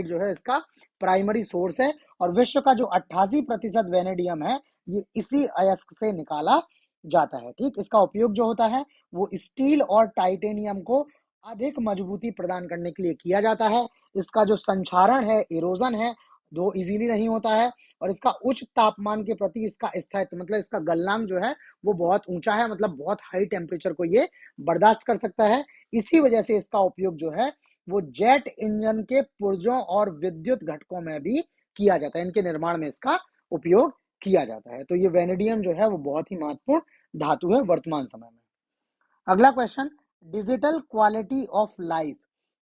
जो है इसका प्राइमरी सोर्स है। और विश्व का जो 88% वेनेडियम है ये इसी अयस्क से निकाला जाता है। ठीक, इसका उपयोग जो होता है वो स्टील और टाइटेनियम को अधिक मजबूती प्रदान करने के लिए किया जाता है। इसका जो संक्षारण है, इरोजन है, दो इजीली नहीं होता है और इसका उच्च तापमान के प्रति इसका स्थायित्व मतलब इसका गलनांक जो है वो बहुत ऊंचा है, मतलब बहुत हाई टेम्परेचर को ये बर्दाश्त कर सकता है। इसी वजह से इसका उपयोग जो है वो जेट इंजन के पुर्जों और विद्युत घटकों में भी किया जाता है, इनके निर्माण में इसका उपयोग किया जाता है। तो ये वेनेडियम जो है वो बहुत ही महत्वपूर्ण धातु है वर्तमान समय में। अगला question, digital quality of life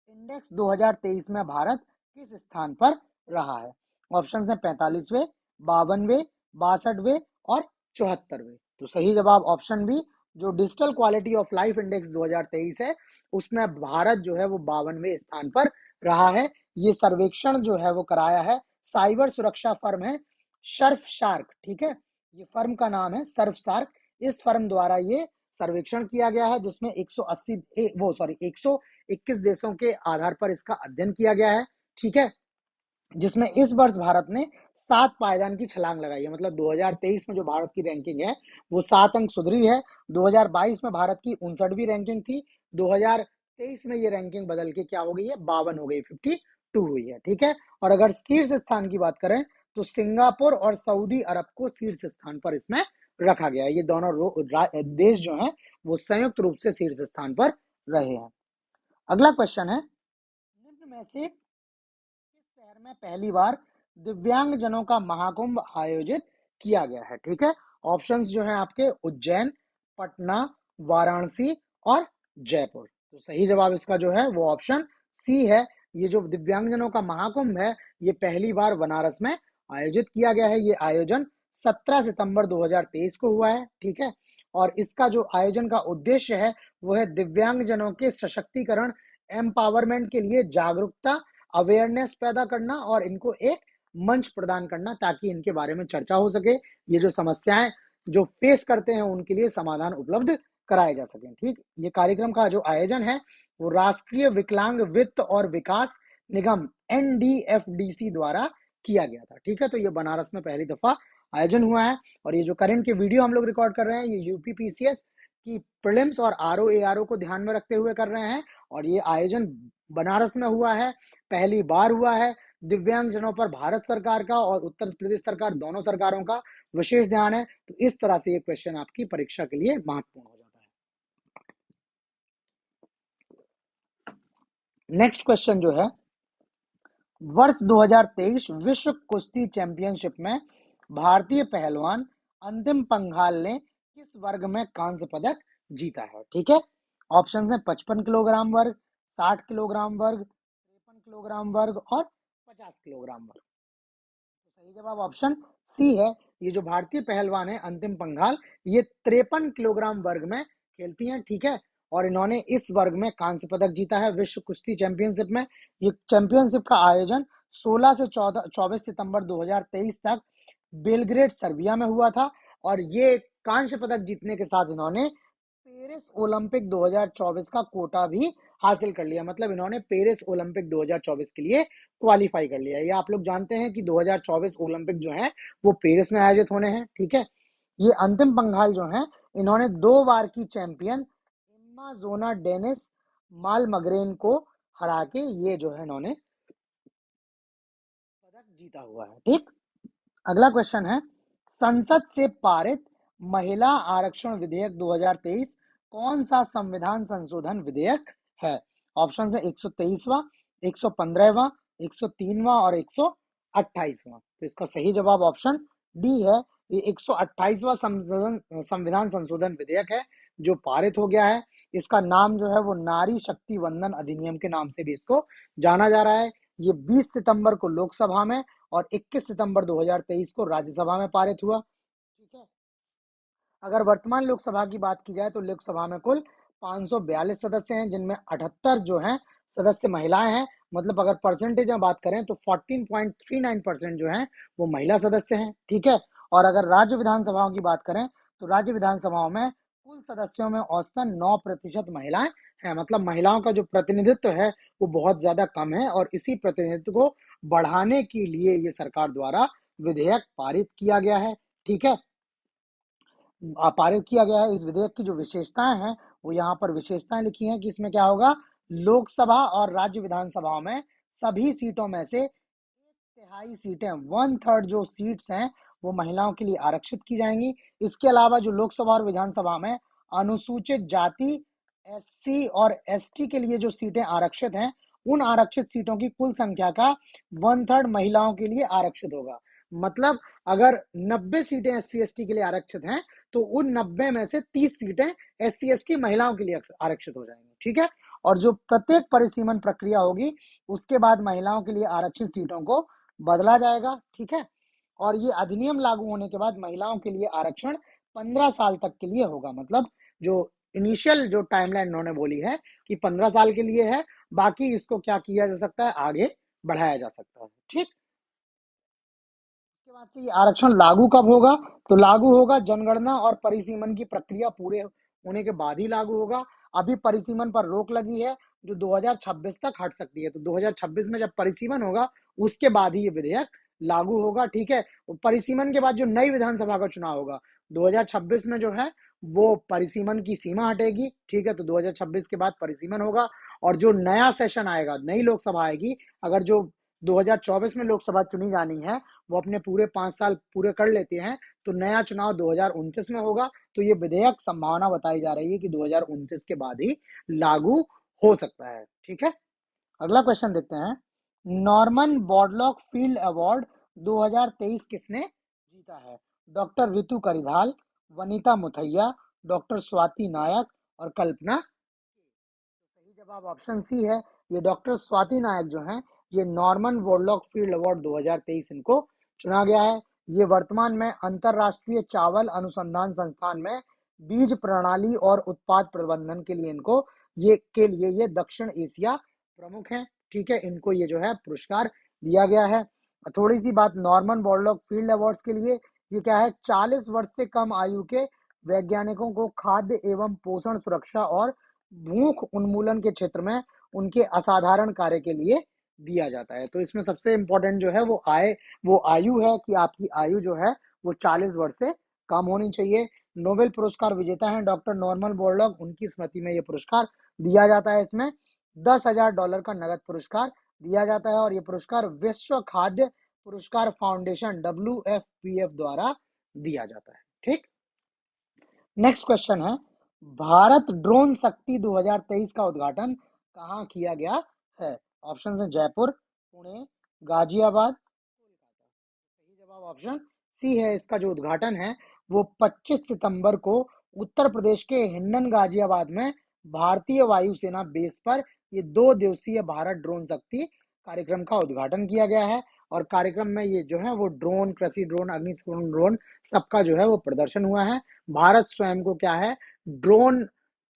index 2023 में भारत किस स्थान पर रहा है? ऑप्शन है 45वें, 52वें, 62वें और 74वें। तो सही जवाब ऑप्शन बी जो digital quality of life index 2023 है, उसमें भारत जो है वो 52वें स्थान पर रहा है। ये सर्वेक्षण जो है वो कराया है साइबर सुरक्षा फर्म है सर्फ शार्क, ठीक है, ये फर्म का नाम है सर्फ शार्क। इस फर्म द्वारा ये सर्वेक्षण किया गया है, जिसमें 121 देशों के आधार पर इसका अध्ययन किया गया है, ठीक है, जिसमें इस वर्ष भारत ने 7 पायदान की छलांग लगाई है। मतलब 2023 में जो भारत की रैंकिंग है वो 7 अंक सुधरी है। 2022 में भारत की 59वीं रैंकिंग थी, 2023 में ये रैंकिंग बदल के क्या हो गई है, 52 हो गई, 52 हुई है, ठीक है। और अगर शीर्ष स्थान की बात करें तो सिंगापुर और सऊदी अरब को शीर्ष स्थान पर इसमें रखा गया है। ये दोनों देश जो हैं वो संयुक्त रूप से शीर्ष स्थान पर रहे हैं। अगला क्वेश्चन है, निम्न में से किस शहर में पहली बार दिव्यांग जनों का महाकुंभ आयोजित किया गया है, ठीक है। ऑप्शंस जो हैं आपके उज्जैन, पटना, वाराणसी और जयपुर। तो सही जवाब इसका जो है वो ऑप्शन सी है। ये जो दिव्यांगजनों का महाकुंभ है ये पहली बार बनारस में आयोजित किया गया है। ये आयोजन 17 सितंबर 2023 को हुआ है, ठीक है। और इसका जो आयोजन का उद्देश्य है वो है दिव्यांगजनों के सशक्तिकरण, एम्पावरमेंट के लिए जागरूकता, अवेयरनेस पैदा करना और इनको एक मंच प्रदान करना ताकि इनके बारे में चर्चा हो सके, ये जो समस्याएं जो फेस करते हैं उनके लिए समाधान उपलब्ध कराए जा सके, ठीक। ये कार्यक्रम का जो आयोजन है वो राष्ट्रीय विकलांग वित्त और विकास निगम NDFDC द्वारा किया गया था, ठीक है। तो ये बनारस में पहली दफा आयोजन हुआ है। और ये जो करंट के वीडियो हम लोग रिकॉर्ड कर रहे हैं ये यूपीपीसीएस की प्रीलिम्स और RO ARO को ध्यान में रखते हुए कर रहे हैं। और ये आयोजन बनारस में हुआ है, पहली बार हुआ है। दिव्यांगजनों पर भारत सरकार का और उत्तर प्रदेश सरकार दोनों सरकारों का विशेष ध्यान है। तो इस तरह से ये क्वेश्चन आपकी परीक्षा के लिए महत्वपूर्ण हो जाता है। नेक्स्ट क्वेश्चन जो है, वर्ष 2023 विश्व कुश्ती चैंपियनशिप में भारतीय पहलवान अंतिम पंघाल ने किस वर्ग में कांस्य पदक जीता है, ठीक है। ऑप्शन है 55 किलोग्राम वर्ग, 60 किलोग्राम वर्ग, 53 किलोग्राम वर्ग और 50 किलोग्राम वर्ग। तो सही जवाब ऑप्शन सी है। ये जो भारतीय पहलवान है अंतिम पंघाल, ये 53 किलोग्राम वर्ग में खेलती हैं, ठीक है। और इन्होंने इस वर्ग में कांस्य पदक जीता है विश्व कुश्ती चैंपियनशिप में। ये चैंपियनशिप का आयोजन 16 से 24 सितंबर 2023 तक बेलग्रेड सर्बिया में हुआ था। और ये कांस्य पदक जीतने के साथ इन्होंने पेरिस ओलंपिक 2024 का कोटा भी हासिल कर लिया। मतलब इन्होंने पेरिस ओलंपिक 2024 के लिए क्वालिफाई कर लिया। ये आप लोग जानते हैं कि 2024 ओलंपिक जो है वो पेरिस में आयोजित होने हैं, ठीक है। ये अंतिम पंघाल जो है इन्होंने 2 बार की चैंपियन इम्माजोना डेनिस मालमग्रेन को हरा के ये जो है इन्होंने पदक जीता हुआ है, ठीक। अगला क्वेश्चन है, संसद से पारित महिला आरक्षण विधेयक 2023 कौन सा संविधान संशोधन विधेयक है। ऑप्शन है 123वां, 115वां, 103वां और 128वां। तो इसका सही जवाब ऑप्शन डी है। ये 128वां संविधान संशोधन विधेयक है जो पारित हो गया है। इसका नाम जो है वो नारी शक्ति वंदन अधिनियम के नाम से भी इसको जाना जा रहा है। ये 20 सितंबर को लोकसभा में और 21 सितंबर 2023 को राज्यसभा में पारित हुआ, ठीक है। अगर वर्तमान लोकसभा की बात की जाए तो लोकसभा में कुल 542 सदस्य हैं, जिनमें 78 जो हैं सदस्य महिलाएं हैं। मतलब अगर परसेंटेज में बात करें तो 14.39% जो हैं वो महिला सदस्य हैं, ठीक है। और अगर राज्य विधानसभाओं की बात करें तो राज्य विधानसभाओं में कुल सदस्यों में औसतन 9% महिलाएं हैं। मतलब महिलाओं का जो प्रतिनिधित्व है वो बहुत ज्यादा कम है। और इसी प्रतिनिधित्व को बढ़ाने के लिए ये सरकार द्वारा विधेयक पारित किया गया है, ठीक है, पारित किया गया है। इस विधेयक की जो विशेषताएं हैं वो यहाँ पर विशेषताएं लिखी हैं कि इसमें क्या होगा, लोकसभा और राज्य विधानसभाओं में सभी सीटों में से 1/3 सीटें, 1/3 जो सीट्स हैं वो महिलाओं के लिए आरक्षित की जाएंगी। इसके अलावा जो लोकसभा और विधानसभा में अनुसूचित जाति, SC और ST के लिए जो सीटें आरक्षित हैं उन आरक्षित सीटों की कुल संख्या का 1/3 महिलाओं के लिए आरक्षित होगा। मतलब अगर 90 सीटें SC ST के लिए आरक्षित हैं तो उन 90 में से 30 सीटें SC ST महिलाओं के लिए आरक्षित हो जाएंगी, ठीक है। और जो प्रत्येक परिसीमन प्रक्रिया होगी उसके बाद महिलाओं के लिए आरक्षित सीटों को बदला जाएगा, ठीक है। और ये अधिनियम लागू होने के बाद महिलाओं के लिए आरक्षण 15 साल तक के लिए होगा। मतलब जो इनिशियल जो टाइमलाइन उन्होंने बोली है कि 15 साल के लिए है, बाकी इसको क्या किया जा सकता है, आगे बढ़ाया जा सकता है। ठीक, उसके बाद से ये आरक्षण लागू कब होगा, तो लागू होगा जनगणना और परिसीमन की प्रक्रिया पूरे होने के बाद ही लागू होगा। अभी परिसीमन पर रोक लगी है जो 2026 तक हट सकती है, तो 2026 में जब परिसीमन होगा उसके बाद ही ये विधेयक लागू होगा। ठीक है, परिसीमन के बाद जो नई विधानसभा का चुनाव होगा 2026 में जो है वो परिसीमन की सीमा हटेगी। ठीक है, तो 2026 के बाद परिसीमन होगा और जो नया सेशन आएगा, नई लोकसभा आएगी, अगर जो 2024 में लोकसभा चुनी जानी है वो अपने पूरे 5 साल पूरे कर लेते हैं तो नया चुनाव 2029 में होगा। तो ये विधेयक संभावना बताई जा रही है कि 2029 के बाद ही लागू हो सकता है। ठीक है, अगला क्वेश्चन देखते हैं। नॉर्मन बोरलॉग फील्ड अवार्ड 2023 किसने जीता है? डॉक्टर रितु करिधाल, वनीता मुथैया, डॉक्टर स्वाति नायक और कल्पना। सही जवाब ऑप्शन सी है, ये डॉक्टर स्वाति नायक जो हैं ये नॉर्मन बोरलॉग फील्ड अवार्ड 2023 इनको चुना गया है। ये वर्तमान में अंतरराष्ट्रीय चावल अनुसंधान संस्थान में बीज प्रणाली और उत्पाद प्रबंधन के लिए इनको ये दक्षिण एशिया प्रमुख हैं। ठीक है, इनको ये जो है पुरस्कार दिया गया है। थोड़ी सी बात नॉर्मन बोरलॉग फील्ड अवार्ड्स के लिए, ये क्या है, 40 वर्ष से कम आयु के वैज्ञानिकों को खाद्य एवं पोषण सुरक्षा और भूख उन्मूलन के क्षेत्र में उनके असाधारण कार्य के लिए दिया जाता है। तो इसमें सबसे इंपॉर्टेंट जो है वो आयु है कि आपकी आयु जो है वो 40 वर्ष से कम होनी चाहिए। नोबेल पुरस्कार विजेता हैं डॉक्टर नॉर्मन बोरलॉग, उनकी स्मृति में ये पुरस्कार दिया जाता है। इसमें $10,000 का नगद पुरस्कार दिया जाता है और ये पुरस्कार विश्व खाद्य पुरस्कार फाउंडेशन WFPF द्वारा दिया जाता है। ठीक, नेक्स्ट क्वेश्चन है, भारत ड्रोन शक्ति 2023 का उद्घाटन कहाँ किया गया है? ऑप्शन है जयपुर, पुणे, गाजियाबाद, कोलकाता। सही जवाब ऑप्शन सी है, इसका जो उद्घाटन है वो 25 सितंबर को उत्तर प्रदेश के हिंडन गाजियाबाद में भारतीय वायुसेना बेस पर ये 2 दिवसीय भारत ड्रोन शक्ति कार्यक्रम का उद्घाटन किया गया है। और कार्यक्रम में ये जो है वो ड्रोन, कृषि ड्रोन, अग्निशमन ड्रोन, सबका जो है वो प्रदर्शन हुआ है। भारत स्वयं को क्या है, ड्रोन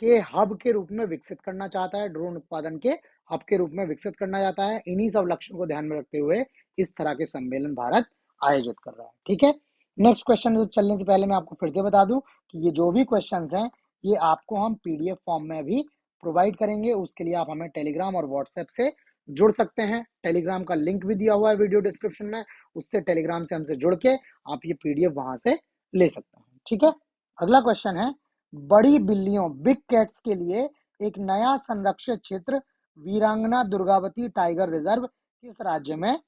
के हब के रूप में विकसित करना चाहता है, ड्रोन उत्पादन के हब के रूप में विकसित करना चाहता है। इन्हीं सब लक्ष्यों को ध्यान में रखते हुए इस तरह के सम्मेलन भारत आयोजित कर रहा है। ठीक है, नेक्स्ट क्वेश्चन चलने से पहले मैं आपको फिर से बता दूं कि ये जो भी क्वेश्चंस हैं ये आपको हम पीडीएफ फॉर्म में भी प्रोवाइड करेंगे। उसके लिए आप हमें टेलीग्राम और व्हाट्सएप से जुड़ सकते हैं। टेलीग्राम का लिंक भी दिया हुआ है वीडियो डिस्क्रिप्शन में, उससे टेलीग्राम से हमसे जुड़ के आप ये पीडीएफ वहां से ले सकते हैं। ठीक है, अगला क्वेश्चन है, बड़ी बिल्लियों बिग कैट्स के लिए एक नया संरक्षित क्षेत्र वीरांगना दुर्गावती टाइगर रिजर्व किस राज्य में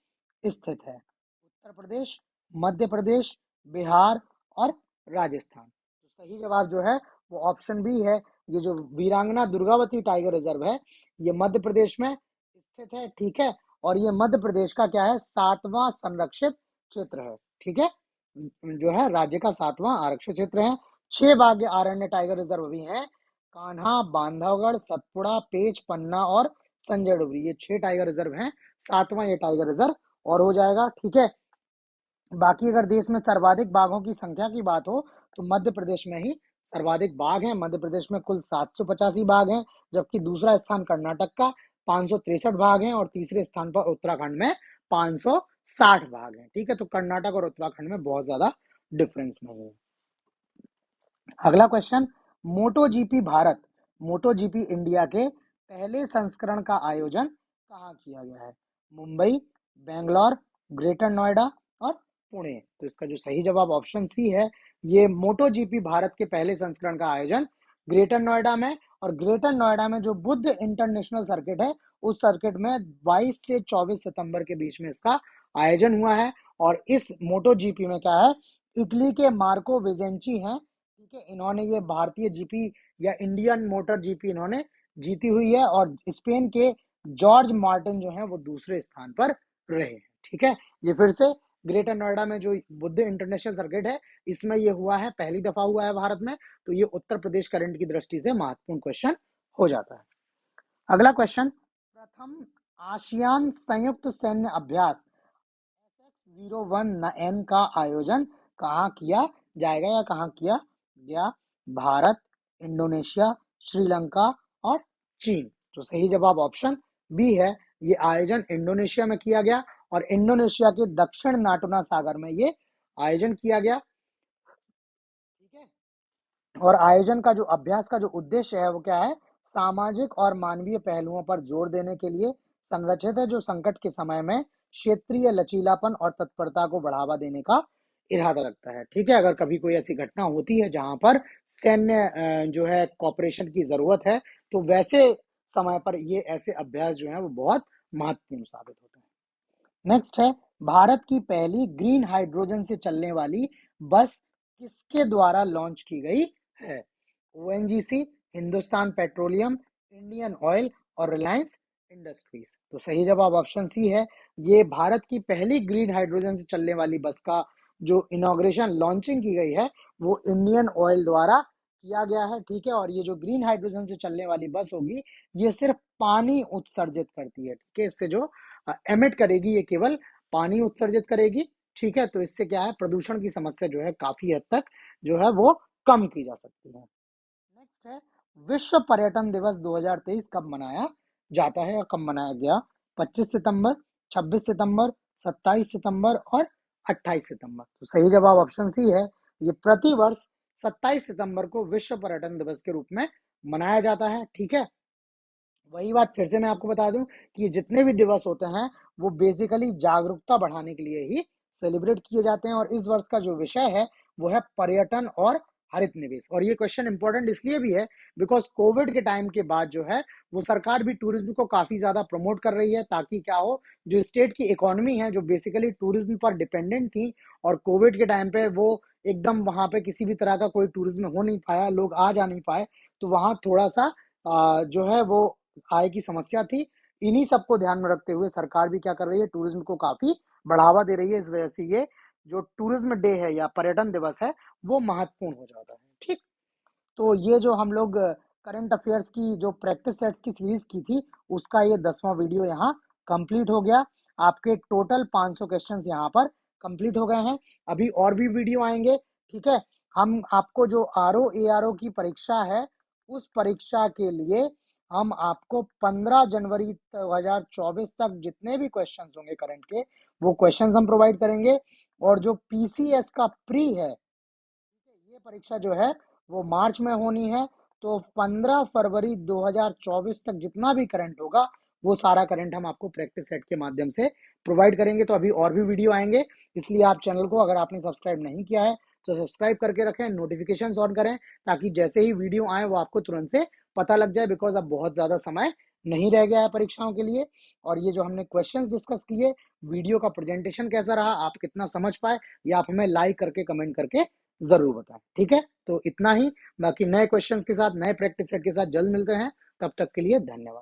स्थित है? उत्तर प्रदेश, मध्य प्रदेश, बिहार और राजस्थान। तो सही जवाब जो है वो ऑप्शन बी है। ये जो वीरांगना दुर्गावती टाइगर रिजर्व है ये मध्य प्रदेश में स्थित है। ठीक है, और ये मध्य प्रदेश का क्या है, 7वां संरक्षित क्षेत्र है। ठीक है, जो है राज्य का 7वां आरक्षित क्षेत्र है। 6 बाघ अरण्य टाइगर रिजर्व भी हैं, कान्हा, बांधवगढ़, सतपुड़ा, पेच, पन्ना और संजय डोगरी, ये 6 टाइगर रिजर्व हैं। 7वां ये टाइगर रिजर्व और हो जाएगा। ठीक है, बाकी अगर देश में सर्वाधिक बाघों की संख्या की बात हो तो मध्य प्रदेश में ही सर्वाधिक बाघ हैं। मध्य प्रदेश में कुल 785 बाघ हैं, जबकि दूसरा स्थान कर्नाटक का 563 बाघ हैं और तीसरे स्थान पर उत्तराखंड में 560 बाघ हैं। ठीक है, तो कर्नाटक और उत्तराखंड में बहुत ज्यादा डिफरेंस नहीं है। अगला क्वेश्चन, मोटो जीपी भारत, मोटो जीपी इंडिया के पहले संस्करण का आयोजन कहाँ किया गया है? मुंबई, बेंगलोर, ग्रेटर नोएडा और पुणे। तो इसका जो सही जवाब ऑप्शन सी है, ये मोटो जीपी भारत के पहले संस्करण का आयोजन ग्रेटर नोएडा में, और ग्रेटर नोएडा में जो बुद्ध इंटरनेशनल सर्किट है उस सर्किट में 22 से 24 सितंबर के बीच में इसका आयोजन हुआ है। और इस मोटो जीपी में क्या है, इटली के मार्को विजेंची हैं। ठीक है, इन्होंने ये भारतीय जीपी या इंडियन मोटर जीपी इन्होंने जीती हुई है, और स्पेन के जॉर्ज मार्टिन जो है वो दूसरे स्थान पर रहे। ठीक है, ये फिर से ग्रेटर नोएडा में जो बुद्ध इंटरनेशनल सर्किट है इसमें ये हुआ है, पहली दफा हुआ है भारत में, तो ये उत्तर प्रदेश करंट की दृष्टि से महत्वपूर्ण क्वेश्चन हो जाता है। अगला क्वेश्चन, प्रथम आसियान संयुक्त सैन्य अभ्यास SX-01N का आयोजन कहाँ किया जाएगा या कहाँ किया गया? भारत, इंडोनेशिया, श्रीलंका और चीन। तो सही जवाब ऑप्शन बी है। ये आयोजन इंडोनेशिया में किया गया और इंडोनेशिया के दक्षिण नाटुना सागर में ये आयोजन किया गया। ठीक है। और आयोजन का जो अभ्यास का जो उद्देश्य है वो क्या है? सामाजिक और मानवीय पहलुओं पर जोर देने के लिए संरचित है, जो संकट के समय में क्षेत्रीय लचीलापन और तत्परता को बढ़ावा देने का इरादा रखता है। ठीक है। अगर कभी कोई ऐसी घटना होती है जहां पर सैन्य जो है कॉपरेशन की जरूरत है, तो वैसे समय पर ये ऐसे अभ्यास जो है वो बहुत महत्वपूर्ण साबित होते हैं। नेक्स्ट है, भारत की पहली ग्रीन हाइड्रोजन से चलने वाली बस किसके द्वारा लॉन्च की गई है? ONGC, Hindustan petroleum, Indian oil और रिलायंस इंडस्ट्रीज। तो सही जवाब ऑप्शन सी है। ये भारत की पहली ग्रीन हाइड्रोजन से चलने वाली बस का जो इनॉग्रेशन लॉन्चिंग की गई है वो इंडियन ऑयल द्वारा किया गया है। ठीक है। और ये जो ग्रीन हाइड्रोजन से चलने वाली बस होगी ये सिर्फ पानी उत्सर्जित करती है। ठीक है। इससे जो एमिट करेगी ये केवल पानी उत्सर्जित करेगी। ठीक है। तो इससे क्या है, प्रदूषण की समस्या जो है काफी हद तक जो है वो कम की जा सकती है। नेक्स्ट है, विश्व पर्यटन दिवस 2023 कब मनाया जाता है या कब मनाया गया? 25 सितंबर, 26 सितंबर, 27 सितंबर और 28 सितंबर। तो सही जवाब ऑप्शन सी है। ये प्रतिवर्ष 27 सितंबर को विश्व पर्यटन दिवस के रूप में मनाया जाता है। ठीक है। वही बात फिर से मैं आपको बता दूं कि ये जितने भी दिवस होते हैं वो बेसिकली जागरूकता बढ़ाने के लिए ही सेलिब्रेट किए जाते हैं। और इस वर्ष का जो विषय है वो है पर्यटन और हरित निवेश। और ये क्वेश्चन इंपॉर्टेंट इसलिए भी है बिकॉज कोविड के टाइम के बाद जो है वो सरकार भी टूरिज्म को काफी ज्यादा प्रमोट कर रही है, ताकि क्या हो, जो स्टेट की इकोनॉमी है जो बेसिकली टूरिज्म पर डिपेंडेंट थी और कोविड के टाइम पे वो एकदम वहां पे किसी भी तरह का कोई टूरिज्म हो नहीं पाया, लोग आ जा नहीं पाए, तो वहां थोड़ा सा जो है वो आय की समस्या थी। इन्हीं सबको ध्यान में रखते हुए सरकार भी क्या कर रही है, टूरिज्म को काफी बढ़ावा दे रही है। इस वजह से ये जो टूरिज्म डे है या पर्यटन दिवस है वो महत्वपूर्ण हो जाता है। ठीक। तो ये जो हम लोग करंट अफेयर्स की जो प्रैक्टिस सेट्स की सीरीज की थी उसका ये 10वां वीडियो यहाँ कंप्लीट हो गया। आपके टोटल 500 क्वेश्चंस यहाँ पर कंप्लीट हो गए हैं। अभी और भी वीडियो आएंगे। ठीक है। हम आपको जो आरओ एआरओ की परीक्षा है उस परीक्षा के लिए हम आपको 15 जनवरी 2024 तक जितने भी क्वेश्चंस होंगे करंट के वो क्वेश्चंस हम प्रोवाइड करेंगे। और जो पीसीएस का प्री है ये परीक्षा जो है वो मार्च में होनी है। तो 15 फरवरी 2024 तक जितना भी करंट होगा वो सारा करंट हम आपको प्रैक्टिस सेट के माध्यम से प्रोवाइड करेंगे। तो अभी और भी वीडियो आएंगे, इसलिए आप चैनल को अगर आपने सब्सक्राइब नहीं किया है तो सब्सक्राइब करके रखें, नोटिफिकेशन ऑन करें, ताकि जैसे ही वीडियो आए वो आपको तुरंत से पता लग जाए। बिकॉज अब बहुत ज्यादा समय नहीं रह गया है परीक्षाओं के लिए। और ये जो हमने क्वेश्चंस डिस्कस किए, वीडियो का प्रेजेंटेशन कैसा रहा, आप कितना समझ पाए, ये आप हमें लाइक करके कमेंट करके जरूर बताएं। ठीक है। तो इतना ही। बाकी नए क्वेश्चंस के साथ, नए प्रैक्टिस सेट के साथ जल्द मिलते हैं। तब तक के लिए धन्यवाद।